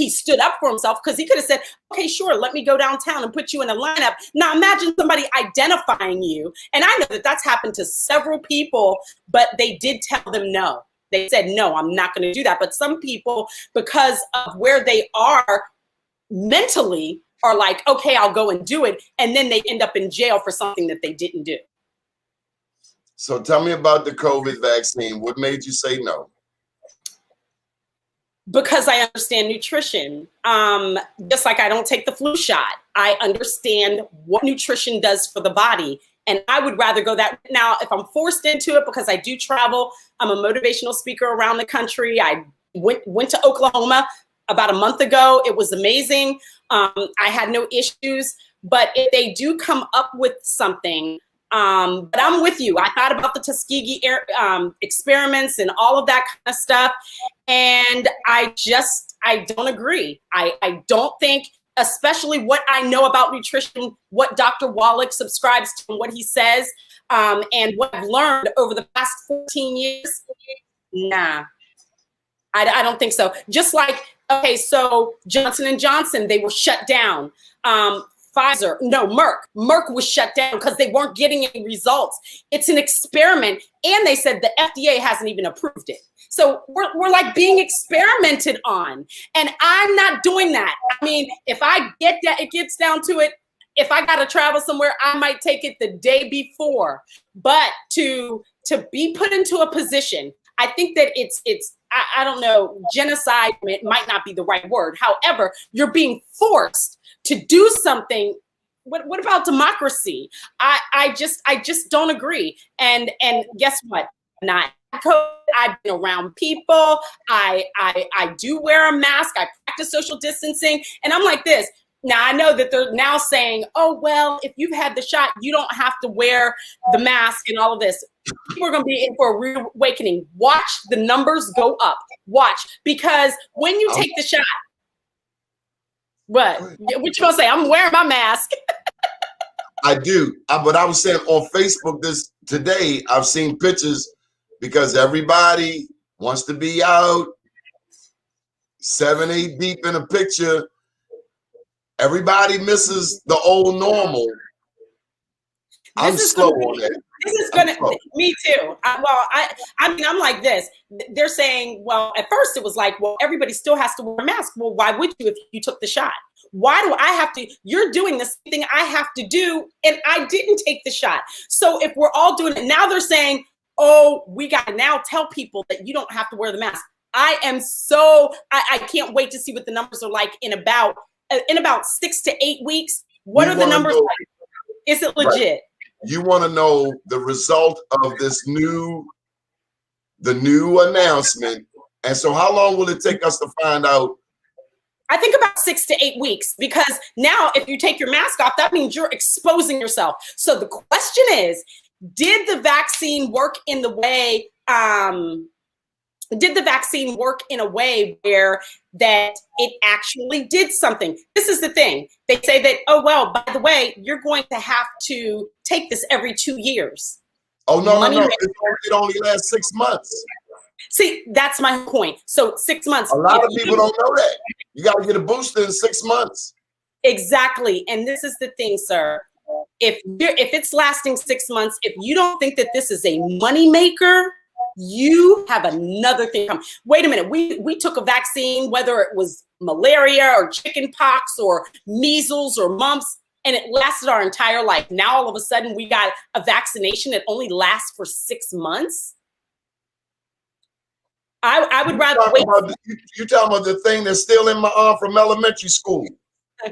stood up for himself, because he could have said, okay, sure, let me go downtown and put you in a lineup. Now, imagine somebody identifying you. And I know that that's happened to several people, but they did tell them no. They said, no, I'm not going to do that. But some people, because of where they are mentally, are like, okay, I'll go and do it. And then they end up in jail for something that they didn't do. So tell me about the COVID vaccine. What made you say no? Because I understand nutrition. Just like I don't take the flu shot. I understand what nutrition does for the body. And I would rather go that. Now, if I'm forced into it, because I do travel, I'm a motivational speaker around the country. I went to Oklahoma about a month ago. It was amazing. I had no issues. But if they do come up with something, but I'm with you. I thought about the Tuskegee experiments and all of that kind of stuff. And I don't agree. I don't think, especially what I know about nutrition, what Dr. Wallach subscribes to and what he says, and what I've learned over the past 14 years, nah, I don't think so. Just like, okay, so Johnson & Johnson, they were shut down. Merck was shut down because they weren't getting any results. It's an experiment. And they said the FDA hasn't even approved it. So we're like being experimented on. And I'm not doing that. I mean, if I get that, it gets down to it. If I got to travel somewhere, I might take it the day before. But to be put into a position, I think that I don't know, genocide might not be the right word. However, you're being forced to do something. What about democracy? I just don't agree. And guess what? I've been around people. I do wear a mask. I practice social distancing. And I'm like this. Now, I know that they're now saying, oh, well, if you've had the shot, you don't have to wear the mask and all of this. People are going to be in for a real awakening. Watch the numbers go up. Watch, because when you take the shot, what you gonna say? I'm wearing my mask. I do. But I was saying on Facebook today, I've seen pictures because everybody wants to be out 7, 8 deep in a picture. Everybody misses the old normal. I'm slow on that. This is gonna, me too. I mean, I'm like this. They're saying, well, at first it was like, well, everybody still has to wear a mask. Well, why would you if you took the shot? Why do I have to? You're doing the same thing I have to do, and I didn't take the shot. So if we're all doing it, now they're saying, oh, we got to now tell people that you don't have to wear the mask. I can't wait to see what the numbers are like in about 6 to 8 weeks. What are the numbers like? Is it legit? Right. You want to know the result of the new announcement. And so how long will it take us to find out? I think about 6 to 8 weeks, because now if you take your mask off, that means you're exposing yourself. So the question is, did the vaccine work in the way, where that it actually did something? This is the thing. They say that, oh, well, by the way, you're going to have to take this every 2 years. Oh, no. It only lasts 6 months. See, that's my point. So 6 months. A lot of people don't know that. You got to get a booster in 6 months. Exactly. And this is the thing, sir. If it's lasting 6 months, if you don't think that this is a moneymaker, you have another thing coming. Wait a minute. We took a vaccine, whether it was malaria or chicken pox or measles or mumps, and it lasted our entire life. Now, all of a sudden, we got a vaccination that only lasts for 6 months. I would rather wait. You're talking about the thing that's still in my arm from elementary school.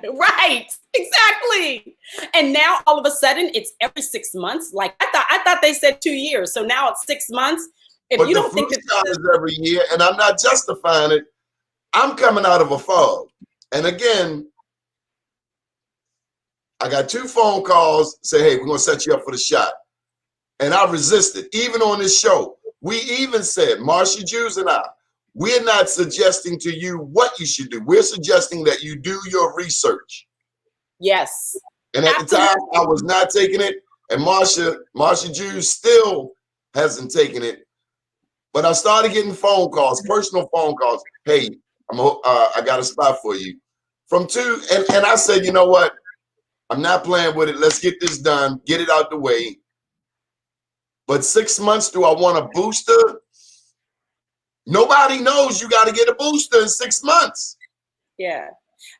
Right, exactly. And now all of a sudden it's every 6 months. Like I thought they said 2 years. So now it's 6 months. If you don't think that this is every year, and I'm not justifying it, I'm coming out of a fog. And again, I got 2 phone calls say, hey, we're gonna set you up for the shot. And I resisted, even on this show. We even said, Marsha Jews and I, we're not suggesting to you what you should do. We're suggesting that you do your research. Yes. And at the time, I was not taking it. And Marsha Jews still hasn't taken it. But I started getting phone calls, personal phone calls. Hey, I got a spot for you. From 2, and I said, you know what? I'm not playing with it. Let's get this done, get it out the way. But 6 months, do I want a booster? Nobody knows you got to get a booster in 6 months. Yeah.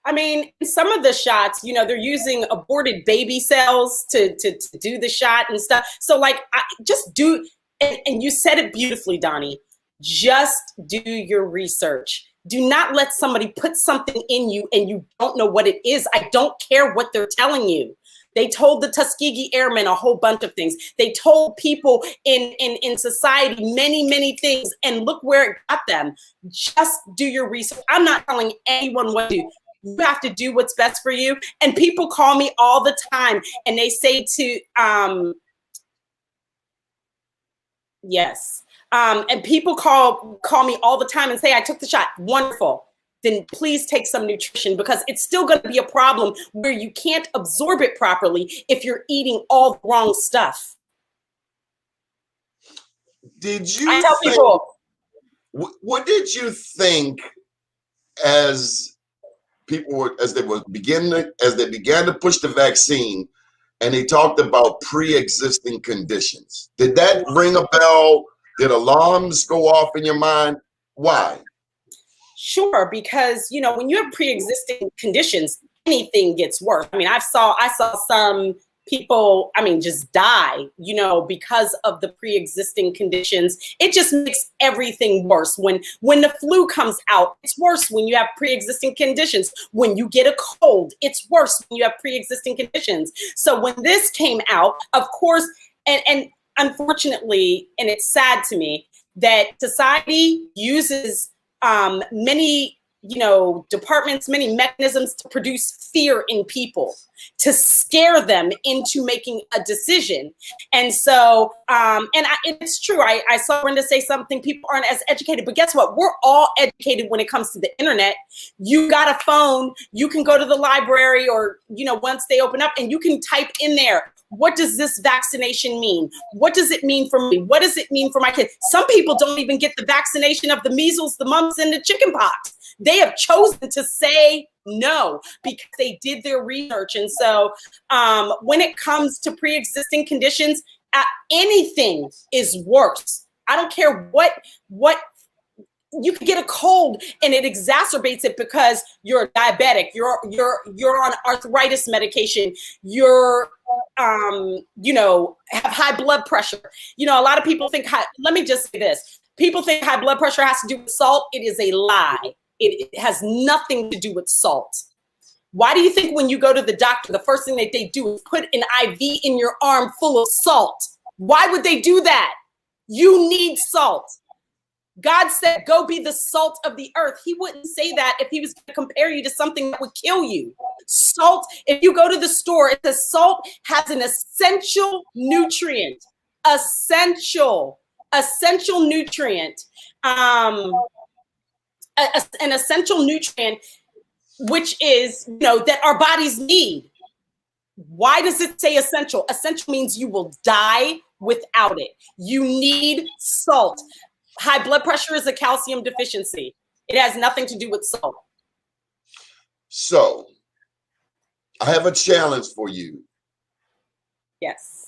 I mean, some of the shots, they're using aborted baby cells to do the shot and stuff. So like, just do, and you said it beautifully, Donnie, just do your research. Do not let somebody put something in you and you don't know what it is. I don't care what they're telling you. They told the Tuskegee Airmen a whole bunch of things. They told people in society many, many things, and look where it got them. Just do your research. I'm not telling anyone what to do. You have to do what's best for you. And people call me all the time, and they say yes. And people call me all the time and say, I took the shot. Wonderful. Then please take some nutrition, because it's still going to be a problem where you can't absorb it properly if you're eating all the wrong stuff. I tell people, what did you think as people as they began to push the vaccine and they talked about pre-existing conditions? Did that ring a bell? Did alarms go off in your mind? Why? Sure, because when you have pre-existing conditions, anything gets worse. I mean, I saw some people, just die, because of the pre-existing conditions. It just makes everything worse. When the flu comes out, it's worse when you have pre-existing conditions. When you get a cold, it's worse when you have pre-existing conditions. So when this came out, of course, and unfortunately, and it's sad to me that society uses many departments, many mechanisms to produce fear in people, to scare them into making a decision. And so, it's true. I saw Brenda say something, people aren't as educated, but guess what? We're all educated when it comes to the internet. You got a phone, you can go to the library or, once they open up and you can type in there, what does this vaccination mean? What does it mean for me? What does it mean for my kids? Some people don't even get the vaccination of the measles, the mumps, and the chickenpox. They have chosen to say no because they did their research. And so when it comes to pre-existing conditions, anything is worse. I don't care what you can get a cold and it exacerbates it because you're diabetic, you're on arthritis medication, you're have high blood pressure. A lot of people think let me just say this. People think high blood pressure has to do with salt. It is a lie. It has nothing to do with salt. Why do you think when you go to the doctor, the first thing that they do is put an IV in your arm full of salt? Why would they do that? You need salt. God said, go be the salt of the earth. He wouldn't say that if he was going to compare you to something that would kill you. Salt, if you go to the store, it says salt has an essential nutrient. Essential nutrient. An essential nutrient, which is, that our bodies need. Why does it say essential? Essential means you will die without it. You need salt. High blood pressure is a calcium deficiency. It has nothing to do with salt. So, I have a challenge for you. Yes.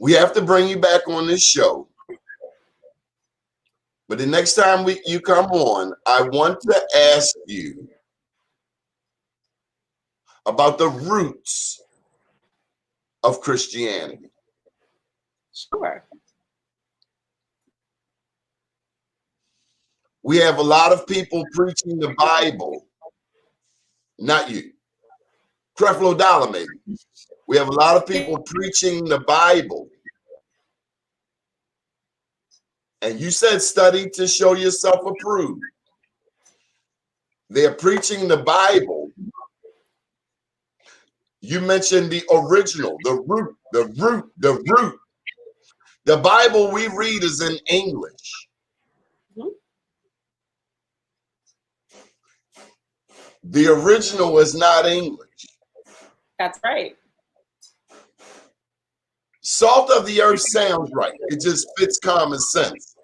We have to bring you back on this show. But the next time you come on, I want to ask you about the roots of Christianity. Sure. We have a lot of people preaching the Bible. Not you. Creflo Dollar, maybe. We have a lot of people preaching the Bible. And you said study to show yourself approved. They're preaching the Bible. You mentioned the original, the root. The Bible we read is in English. Mm-hmm. The original is not English. That's right. Salt of the earth sounds right. It just fits common sense.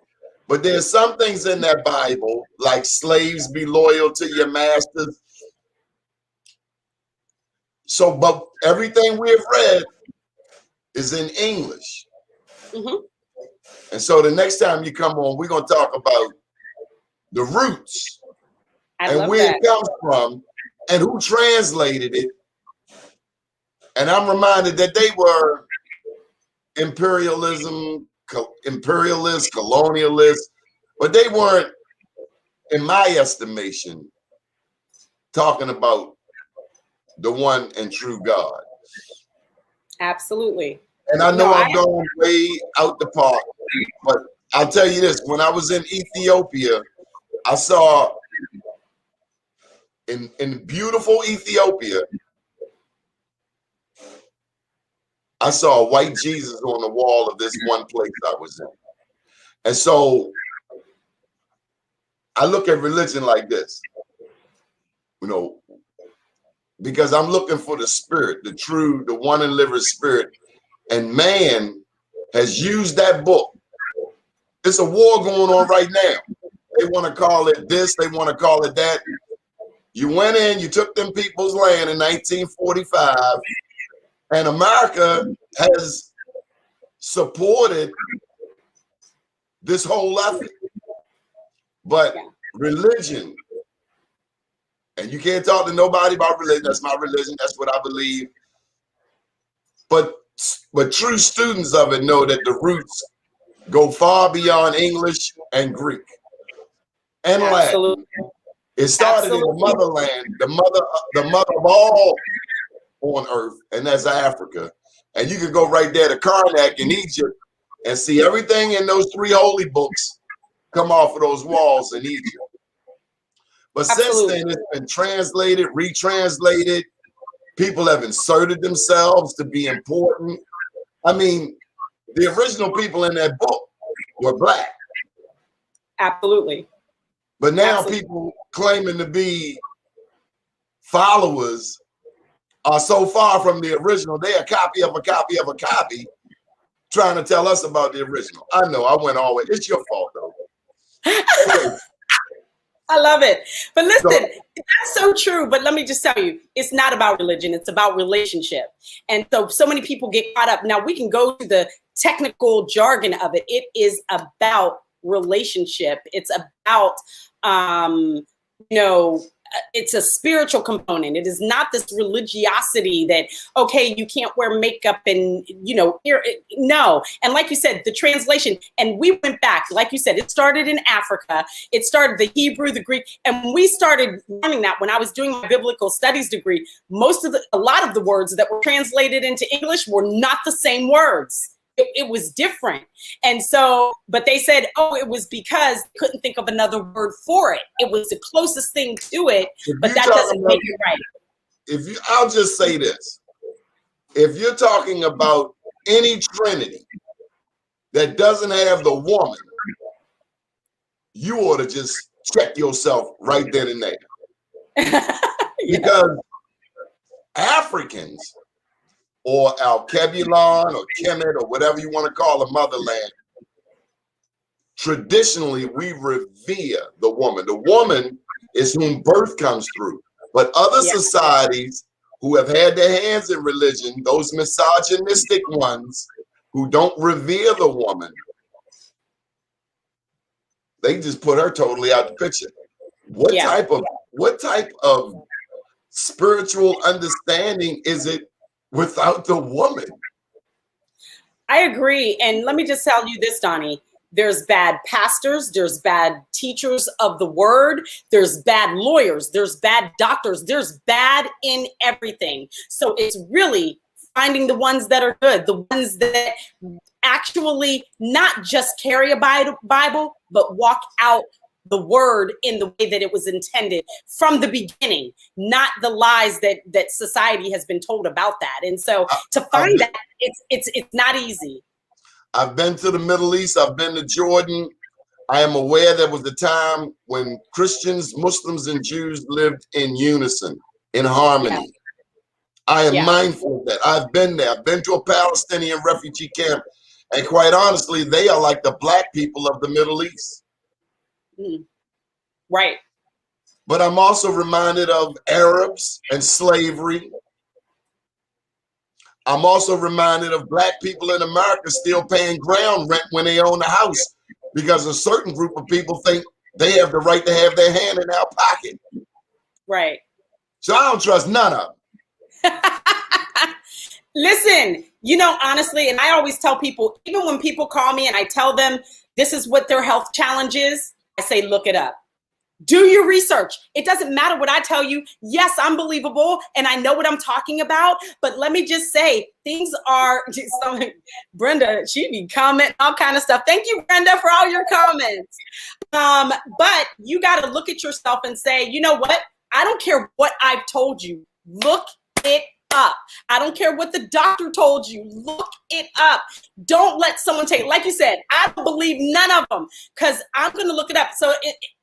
But there's some things in that Bible, like slaves be loyal to your masters. So, but everything we have read is in English. Mm-hmm. And so the next time you come on, we're going to talk about the roots and where it comes from and who translated it. And I'm reminded that they were imperialist, colonialist, but they weren't, in my estimation, talking about the one and true God. Absolutely. And I know I've gone way out the park, but I'll tell you this, when I was in Ethiopia, I saw in beautiful Ethiopia, I saw a white Jesus on the wall of this one place I was in. And so I look at religion like this, because I'm looking for the spirit, the true, the one and living spirit. And man has used that book. It's a war going on right now. They want to call it this, they want to call it that. You went in, you took them people's land in 1945, and America has supported this whole effort. But religion, and you can't talk to nobody about religion. That's my religion. That's what I believe. But true students of it know that the roots go far beyond English and Greek and Latin. It started in the motherland, the mother of all on earth, and that's Africa. And you can go right there to Karnak in Egypt and see everything in those 3 holy books come off of those walls in Egypt. But since Absolutely. then, it's been translated, retranslated. People have inserted themselves to be important. I mean, the original people in that book were Black. Absolutely. But now Absolutely. people claiming to be followers are so far from the original. They're a copy of a copy of a copy, trying to tell us about the original. I know I went all the way. It's your fault, though. I love it. But listen, So, that's so true. But let me just tell you, it's not about religion. It's about relationship. And so many people get caught up. Now, we can go to the technical jargon of it. It is about relationship. It's about, it's a spiritual component. It is not this religiosity that, okay, you can't wear makeup and, no. And like you said, the translation, and we went back, like you said, it started in Africa. It started the Hebrew, the Greek, and we started learning that when I was doing my biblical studies degree. A lot of the words that were translated into English were not the same words. It was different. And so, but they said, oh, it was because they couldn't think of another word for it. It was the closest thing to it, but that doesn't make it right. I'll just say this. If you're talking about any Trinity that doesn't have the woman, you ought to just check yourself right then and there. Yeah. Because Africans, or Al-Kebulon or Kemet or whatever you want to call the motherland, traditionally we revere the woman. The woman is whom birth comes through. But other societies who have had their hands in religion, those misogynistic ones who don't revere the woman, they just put her totally out the picture. What type of spiritual understanding is it without the woman? I agree. And let me just tell you this, Donnie. There's bad pastors, there's bad teachers of the word, there's bad lawyers, there's bad doctors, there's bad in everything. So it's really finding the ones that are good, the ones that actually not just carry a Bible, but walk out the word in the way that it was intended from the beginning, not the lies that society has been told about that. And so to find that, it's not easy. I've been to the Middle East. I've been to Jordan. I am aware there was a time when Christians, Muslims, and Jews lived in unison, in harmony. Yeah. I am mindful of that. I've been there. I've been to a Palestinian refugee camp. And quite honestly, they are like the Black people of the Middle East. Right. But I'm also reminded of Arabs and slavery. I'm also reminded of Black people in America still paying ground rent when they own a house, because a certain group of people think they have the right to have their hand in our pocket. Right. So I don't trust none of them. Listen, honestly, and I always tell people, even when people call me and I tell them this is what their health challenge is, I say, look it up. Do your research. It doesn't matter what I tell you. Yes, I'm believable and I know what I'm talking about. But let me just say, things are, Brenda, she be commenting all kind of stuff. Thank you, Brenda, for all your comments. But you got to look at yourself and say, you know what? I don't care what I've told you. Look it up. I don't care what the doctor told you. Look it up. Don't let someone take, like you said, I don't believe none of them because I'm going to look it up. So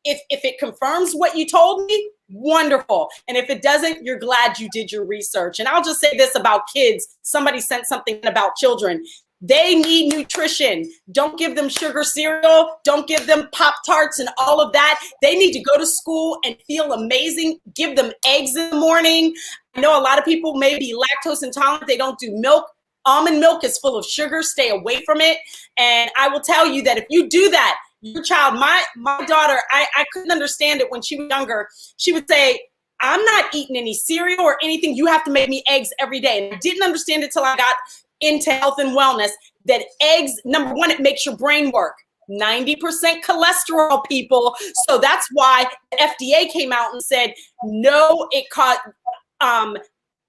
if it confirms what you told me, wonderful. And if it doesn't, you're glad you did your research. And I'll just say this about kids. Somebody sent something about children. They need nutrition. Don't give them sugar cereal. Don't give them Pop-Tarts and all of that. They need to go to school and feel amazing. Give them eggs in the morning. I know a lot of people may be lactose intolerant. They don't do milk. Almond milk is full of sugar. Stay away from it. And I will tell you that if you do that, your child, my daughter, I couldn't understand it when she was younger. She would say, I'm not eating any cereal or anything. You have to make me eggs every day. And I didn't understand it till I got into health and wellness, that eggs, number one, it makes your brain work. 90% cholesterol, people. So that's why the FDA came out and said, no,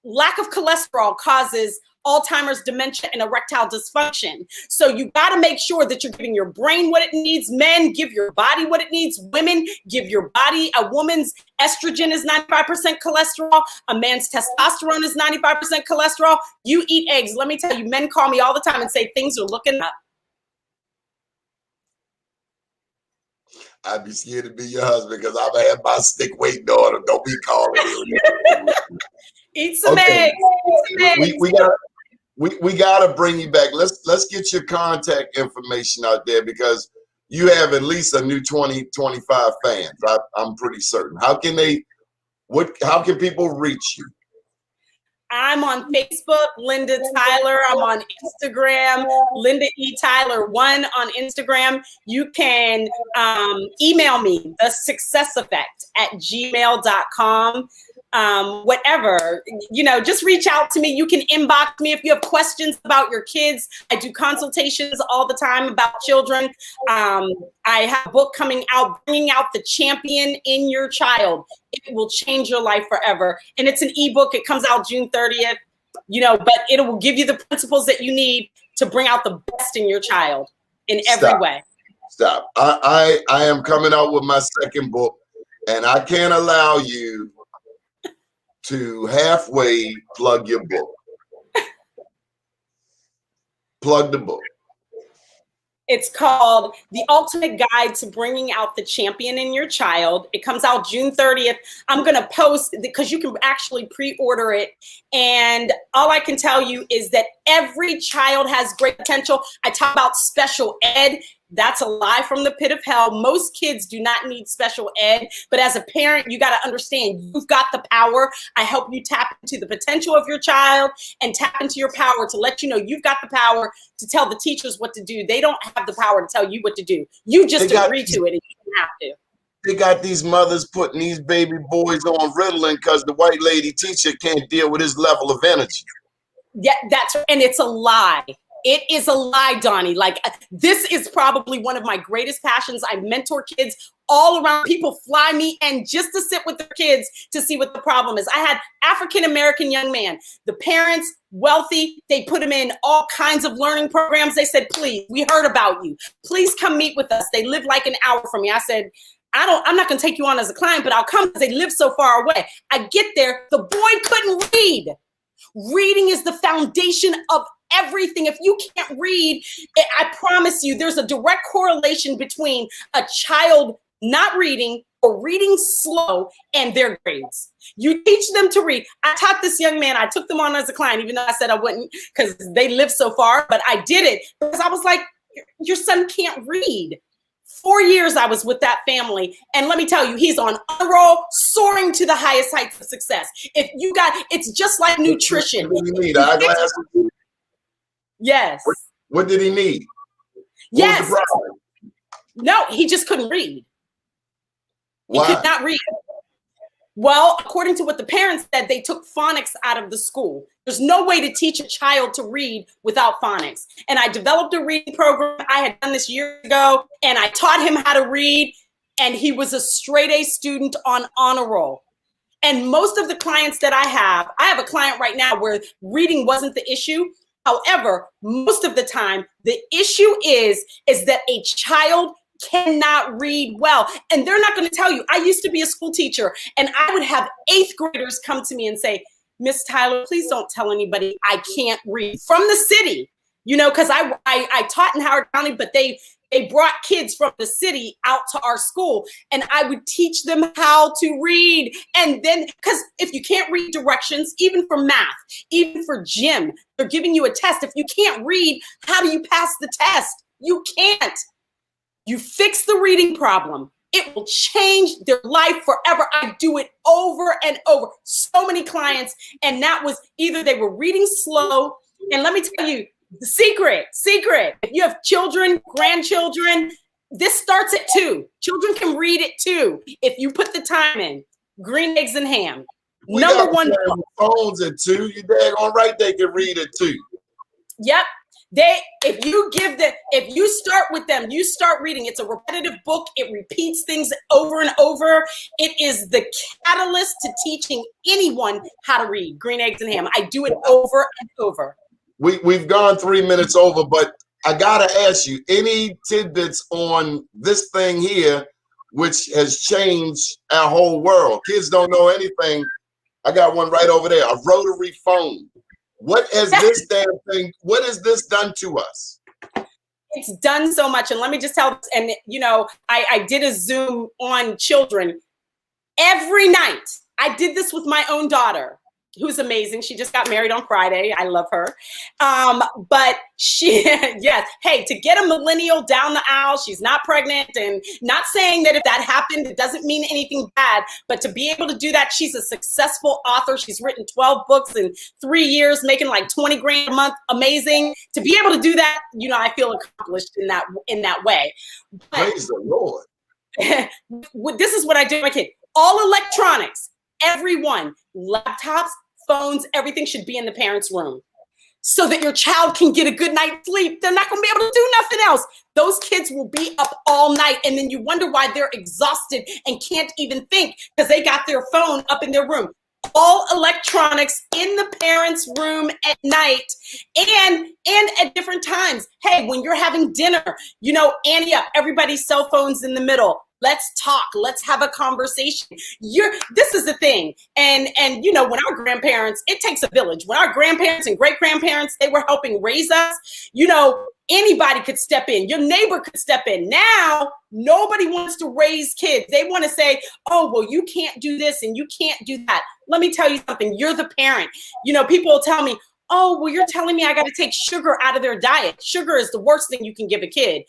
lack of cholesterol causes Alzheimer's, dementia, and erectile dysfunction. So you got to make sure that you're giving your brain what it needs. Men, give your body what it needs. Women, give your body. A woman's estrogen is 95% cholesterol. A man's testosterone is 95% cholesterol. You eat eggs. Let me tell you, men call me all the time and say things are looking up. I'd be scared to be your husband because I'm gonna have my stick waiting on him. Don't be calling me. Eat some eggs. Eat some eggs. We gotta bring you back. Let's get your contact information out there because you have at least a new 20, 25 fans. I'm pretty certain. How can people reach you? I'm on Facebook, Linda Tyler. I'm on Instagram, Linda E. Tyler 1 on Instagram. You can email me, thesuccesseffect@gmail.com. Whatever, just reach out to me. You can inbox me if you have questions about your kids. I do consultations all the time about children. I have a book coming out, Bringing Out the Champion in Your Child. It will change your life forever. And it's an ebook. It comes out June 30th, but it will give you the principles that you need to bring out the best in your child in every way. Stop. I am coming out with my second book, and I can't allow you to halfway plug your book. Plug the book. It's called The Ultimate Guide to Bringing Out the Champion in Your Child. It comes out June 30th. I'm going to post because you can actually pre-order it. And all I can tell you is that every child has great potential. I talk about special ed. That's a lie from the pit of hell. Most kids do not need special ed, but as a parent, you got to understand you've got the power. I help you tap into the potential of your child and tap into your power to let you know you've got the power to tell the teachers what to do. They don't have the power to tell you what to do. You just agree to it and you don't have to. They got these mothers putting these baby boys on Ritalin because the white lady teacher can't deal with his level of energy. Yeah, and it's a lie. It is a lie, Donnie. Like, this is probably one of my greatest passions. I mentor kids all around. People fly me and just to sit with their kids to see what the problem is. I had African-American young man, the parents, wealthy, they put him in all kinds of learning programs. They said, please, we heard about you. Please come meet with us. They live like an hour from me. I said, I'm not going to take you on as a client, but I'll come because they live so far away. I get there. The boy couldn't read. Reading is the foundation of everything. If you can't read, I promise you, there's a direct correlation between a child not reading or reading slow and their grades. You teach them to read. I taught this young man, I took them on as a client, even though I said I wouldn't because they live so far, but I did it because I was like, your son can't read. 4 years I was with that family. And let me tell you, he's on a roll, soaring to the highest heights of success. It's just like nutrition. What did he need? Eyeglasses? Yes. What did he need? Yes. No, he just couldn't read. Why? He could not read. Well, according to what the parents said, they took phonics out of the school. There's no way to teach a child to read without phonics. And I developed a reading program. I had done this years ago, and I taught him how to read, and he was a straight A student on honor roll. And most of the clients that I have a client right now where reading wasn't the issue. However, most of the time, the issue is that a child cannot read well. And they're not going to tell you. I used to be a school teacher, and I would have 8th graders come to me and say, Miss Tyler, please don't tell anybody I can't read, from the city, because I taught in Howard County, but they brought kids from the city out to our school, and I would teach them how to read. And then, because if you can't read directions, even for math, even for gym, they're giving you a test. If you can't read, how do you pass the test? You can't. You fix the reading problem. It will change their life forever. I do it over and over. So many clients, and that was either they were reading slow, and let me tell you, the secret, if you have children, grandchildren, this starts at 2. Children can read it too if you put the time in. Green Eggs and Ham. Number one. Phones at 2. You daggone right they can read it too. Yep. If you start with them, you start reading. It's a repetitive book. It repeats things over and over. It is the catalyst to teaching anyone how to read. Green Eggs and Ham. I do it over and over. we've gone 3 minutes over, but I gotta ask you, any tidbits on this thing here, which has changed our whole world? Kids don't know anything. I got one right over there, a rotary phone. What has this damn thing, what has this done to us? It's done so much. And let me just tell, and you know, I did a Zoom on children every night. I did this with my own daughter, who's amazing. She just got married on Friday. I love her. But she, yes, hey, to get a millennial down the aisle, she's not pregnant, and not saying that if that happened, it doesn't mean anything bad, but to be able to do that, she's a successful author. She's written 12 books in 3 years, making like 20 grand a month. Amazing. To be able to do that, you know, I feel accomplished in that way. But Praise the Lord. this is what I do with my kid. All electronics, everyone, laptops, phones, everything should be in the parents' room so that your child can get a good night's sleep. They're not going to be able to do nothing else. Those kids will be up all night, and then you wonder why they're exhausted and can't even think because they got their phone up in their room. All electronics in the parents' room at night and at different times. Hey, when you're having dinner, you know, ante up, everybody's cell phones in the middle. Let's talk. Let's have a conversation. This is the thing. And you know, when our grandparents, it takes a village. When our grandparents and great grandparents, they were helping raise us, you know, anybody could step in. Your neighbor could step in. Now, nobody wants to raise kids. They want to say, oh, well, you can't do this and you can't do that. Let me tell you something. You're the parent. You know, people will tell me, oh, well, you're telling me I got to take sugar out of their diet. Sugar is the worst thing you can give a kid.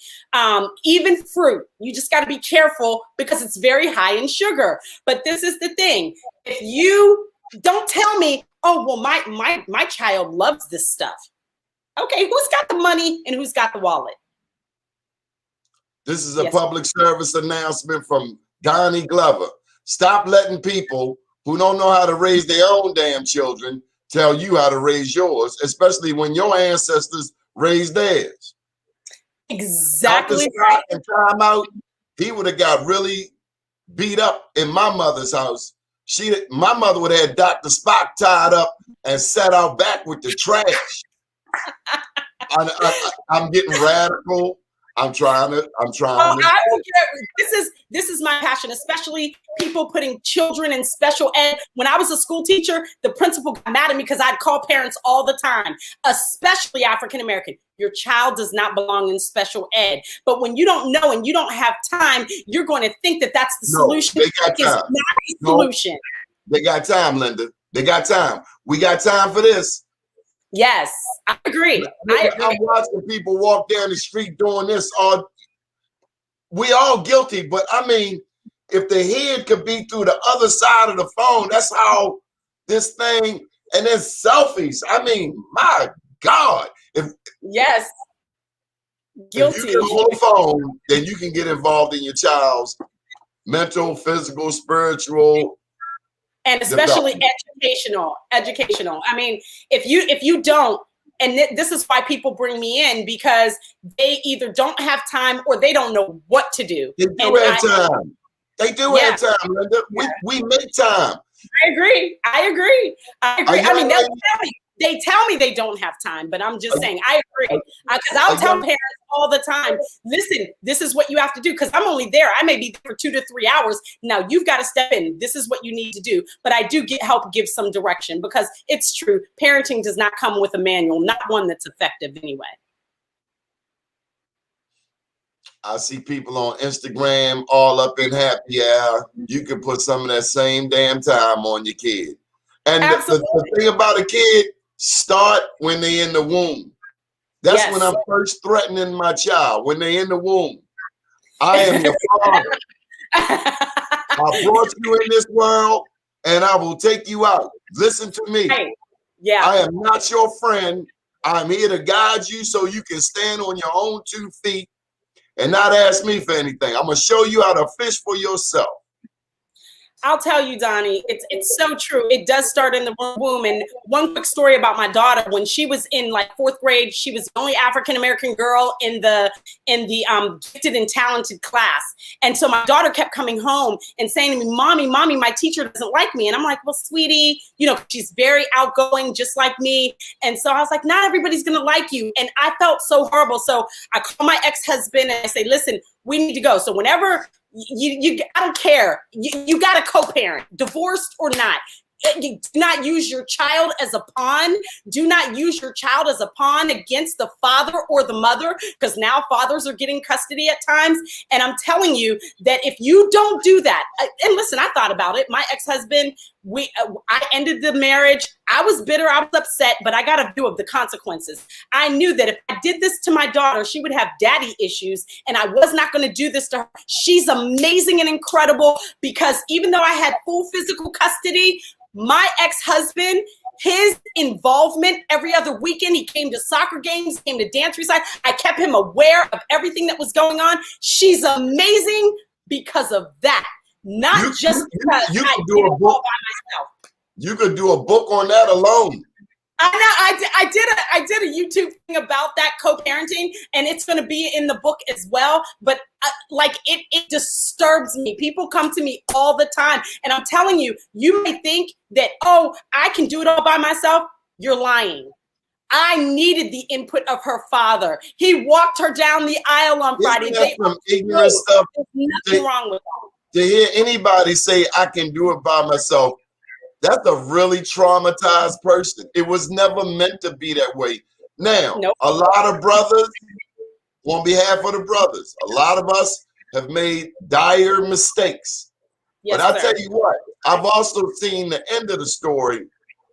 Even fruit, you just got to be careful because it's very high in sugar. But this is the thing. If you don't tell me, oh, well, my child loves this stuff. Okay, who's got the money and who's got the wallet? This is a public service announcement from Donnie Glover. Stop letting people who don't know how to raise their own damn children tell you how to raise yours, especially when your ancestors raised theirs. Exactly. And time out, he would have got really beat up in my mother's house. My mother would have had Dr. Spock tied up and set out back with the trash. I'm getting radical. I'm trying to. I don't care. This is my passion, especially people putting children in special ed. When I was a school teacher, the principal got mad at me because I'd call parents all the time, especially African American. Your child does not belong in special ed. But when you don't know and you don't have time, you're going to think that that's the solution. They got time. It's not a solution. They got time, Linda. They got time. We got time for this. Yes, I agree. I'm watching people walk down the street doing this. We all guilty, but I mean, if the head could be through the other side of the phone, that's how this thing, and then selfies. I mean, my God. Yes. Guilty. If you can hold a phone, then you can get involved in your child's mental, physical, spiritual, and especially educational. I mean, if you don't, and this is why people bring me in, because they either don't have time or they don't know what to do. They do have time. They do have time, Linda. We make time. I agree. I mean, they tell me they don't have time, but I'm just saying, I agree. Because I'll tell parents all the time, listen, this is what you have to do. Because I'm only there. I may be there for 2 to 3 hours. Now you've got to step in. This is what you need to do. But I do help give some direction, because it's true. Parenting does not come with a manual, not one that's effective anyway. I see people on Instagram all up in happy hour. You can put some of that same damn time on your kid. And the thing about a kid, start when they're in the womb. That's when I'm first threatening my child, when they're in the womb. I am your father. I brought you in this world, and I will take you out. Listen to me. Yeah. I am not your friend. I'm here to guide you so you can stand on your own 2 feet and not ask me for anything. I'm going to show you how to fish for yourself. I'll tell you, Donnie, it's so true. It does start in the womb. And one quick story about my daughter: when she was in like 4th grade, she was the only African American girl in the gifted and talented class. And so my daughter kept coming home and saying to me, "Mommy, mommy, my teacher doesn't like me." And I'm like, "Well, sweetie, you know, she's very outgoing, just like me." And so I was like, "Not everybody's gonna like you." And I felt so horrible. So I call my ex-husband and I say, "Listen, we need to go." So whenever I don't care. You got to co-parent, divorced or not. Do not use your child as a pawn. Do not use your child as a pawn against the father or the mother, because now fathers are getting custody at times. And I'm telling you that if you don't do that, and listen, I thought about it. My ex-husband, I ended the marriage. I was bitter. I was upset, but I got a view of the consequences. I knew that if I did this to my daughter, she would have daddy issues, and I was not going to do this to her. She's amazing and incredible, because even though I had full physical custody, my ex-husband, his involvement every other weekend, he came to soccer games, came to dance recitals. I kept him aware of everything that was going on. She's amazing because of that, not just because I did it all by myself. You could do a book on that alone. I know. I did a YouTube thing about that co-parenting, and it's going to be in the book as well. But like it disturbs me. People come to me all the time, and I'm telling you, you may think that, oh, I can do it all by myself. You're lying. I needed the input of her father. He walked her down the aisle on Friday. There's some ignorant stuff. There's nothing wrong with that. To hear anybody say I can do it by myself, that's a really traumatized person. It was never meant to be that way. Now, a lot of brothers, on behalf of the brothers, a lot of us have made dire mistakes. Yes, but I tell you what, I've also seen the end of the story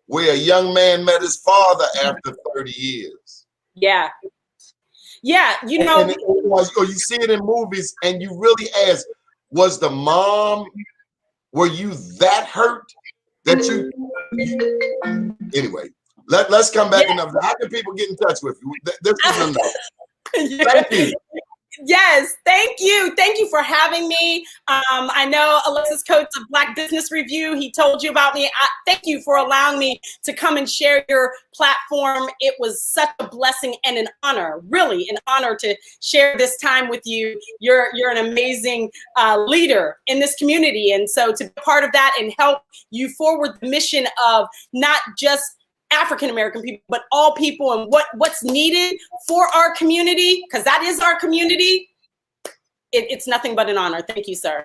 where a young man met his father after 30 years. Yeah. Yeah, you know. Or you see it in movies and you really ask, was the mom, were you that hurt? That you anyway, let's come back enough. How can people get in touch with you? This is enough. Thank you. Yes, thank you. Thank you for having me. I know Alexis Coates of Black Business Review, he told you about me. Thank you for allowing me to come and share your platform. It was such a blessing and an honor, really an honor to share this time with you. You're an amazing leader in this community. And so to be part of that and help you forward the mission of not just African-American people, but all people, and what's needed for our community, because that is our community. It's nothing but an honor. Thank you, sir.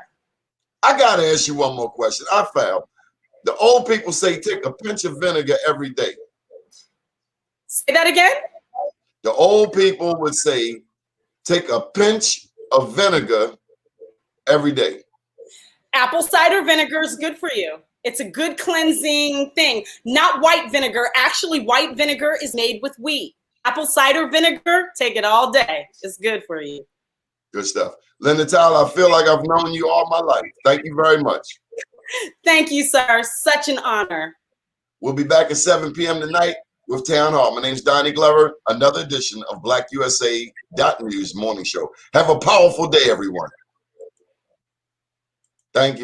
I got to ask you one more question. I found the old people say take a pinch of vinegar every day. Say that again? The old people would say take a pinch of vinegar every day. Apple cider vinegar is good for you. It's a good cleansing thing. Not white vinegar. Actually, white vinegar is made with wheat. Apple cider vinegar, take it all day. It's good for you. Good stuff. Linda Tyler, I feel like I've known you all my life. Thank you very much. Thank you, sir. Such an honor. We'll be back at 7 p.m. tonight with Town Hall. My name's Donnie Glover, another edition of BlackUSA.News Morning Show. Have a powerful day, everyone. Thank you.